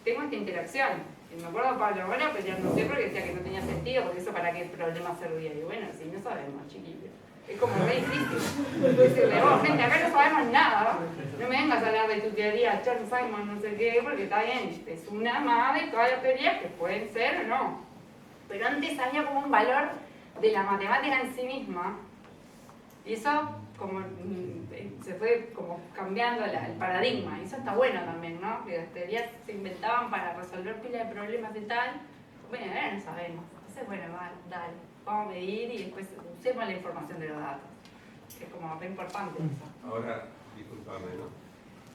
Tengo esta interacción. Y me acuerdo Pablo Bueno peleándose porque decía que no tenía sentido, porque eso para qué problema servía. Y bueno, si no sabemos, chiquillos. Es como re difícil. Decirle, gente, acá no sabemos nada. No me vengas a hablar de tu teoría, Charles Simon, no sé qué, porque está bien, es una más de todas las teorías que pueden ser o no. Pero antes había como un valor de la matemática en sí misma. Y eso como se fue como cambiando el paradigma, y eso está bueno también, ¿no? Que las teorías se inventaban para resolver pila de problemas y tal. Bueno, ahora no sabemos. Entonces, bueno, dale, vamos a medir y después usemos la información de los datos. Es como re importante eso. Ahora, discúlpame, ¿no?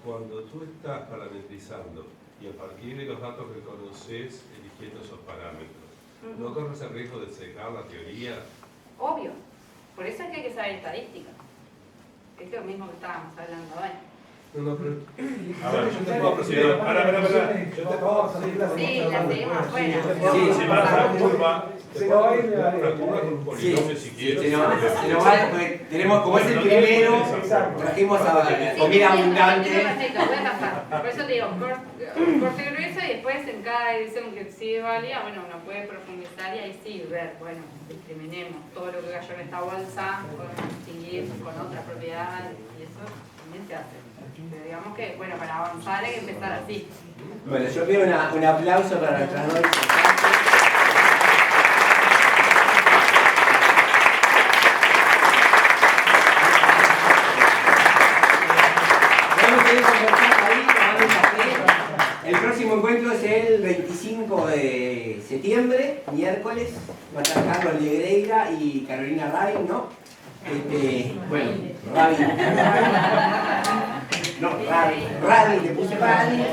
Cuando tú estás parametrizando y a partir de los datos que conoces, eligiendo esos parámetros, ¿no corres el riesgo de secar la teoría? Obvio. Por eso es que hay que saber estadística. Es lo mismo que estábamos hablando hoy. No, pero... A ver, yo te puedo proceder. Para. Yo te puedo seguir Sí, la seguimos afuera. Sí, se va a hacer curva. Se lo va a ir con un polinomio si quieres. Se nos va, porque tenemos, como es el primero, trajimos a comida abundante. Voy a pasar. Por eso te digo, corte grueso y después en cada edición que sigue válida, bueno, uno puede profundizar y ahí sí ver, bueno, discriminemos todo lo que cayó en esta bolsa, podemos distinguir con otras propiedades y eso también se hace. Pero digamos que, bueno, para avanzar hay que empezar así. Bueno, yo pido un aplauso para nuestras dos disertantes. El próximo encuentro es el 25 de septiembre, miércoles. Va a estar Carlos Legreira y Carolina Rabin, ¿no? Bueno, Rabin. No, Rabin, le puse Rabin.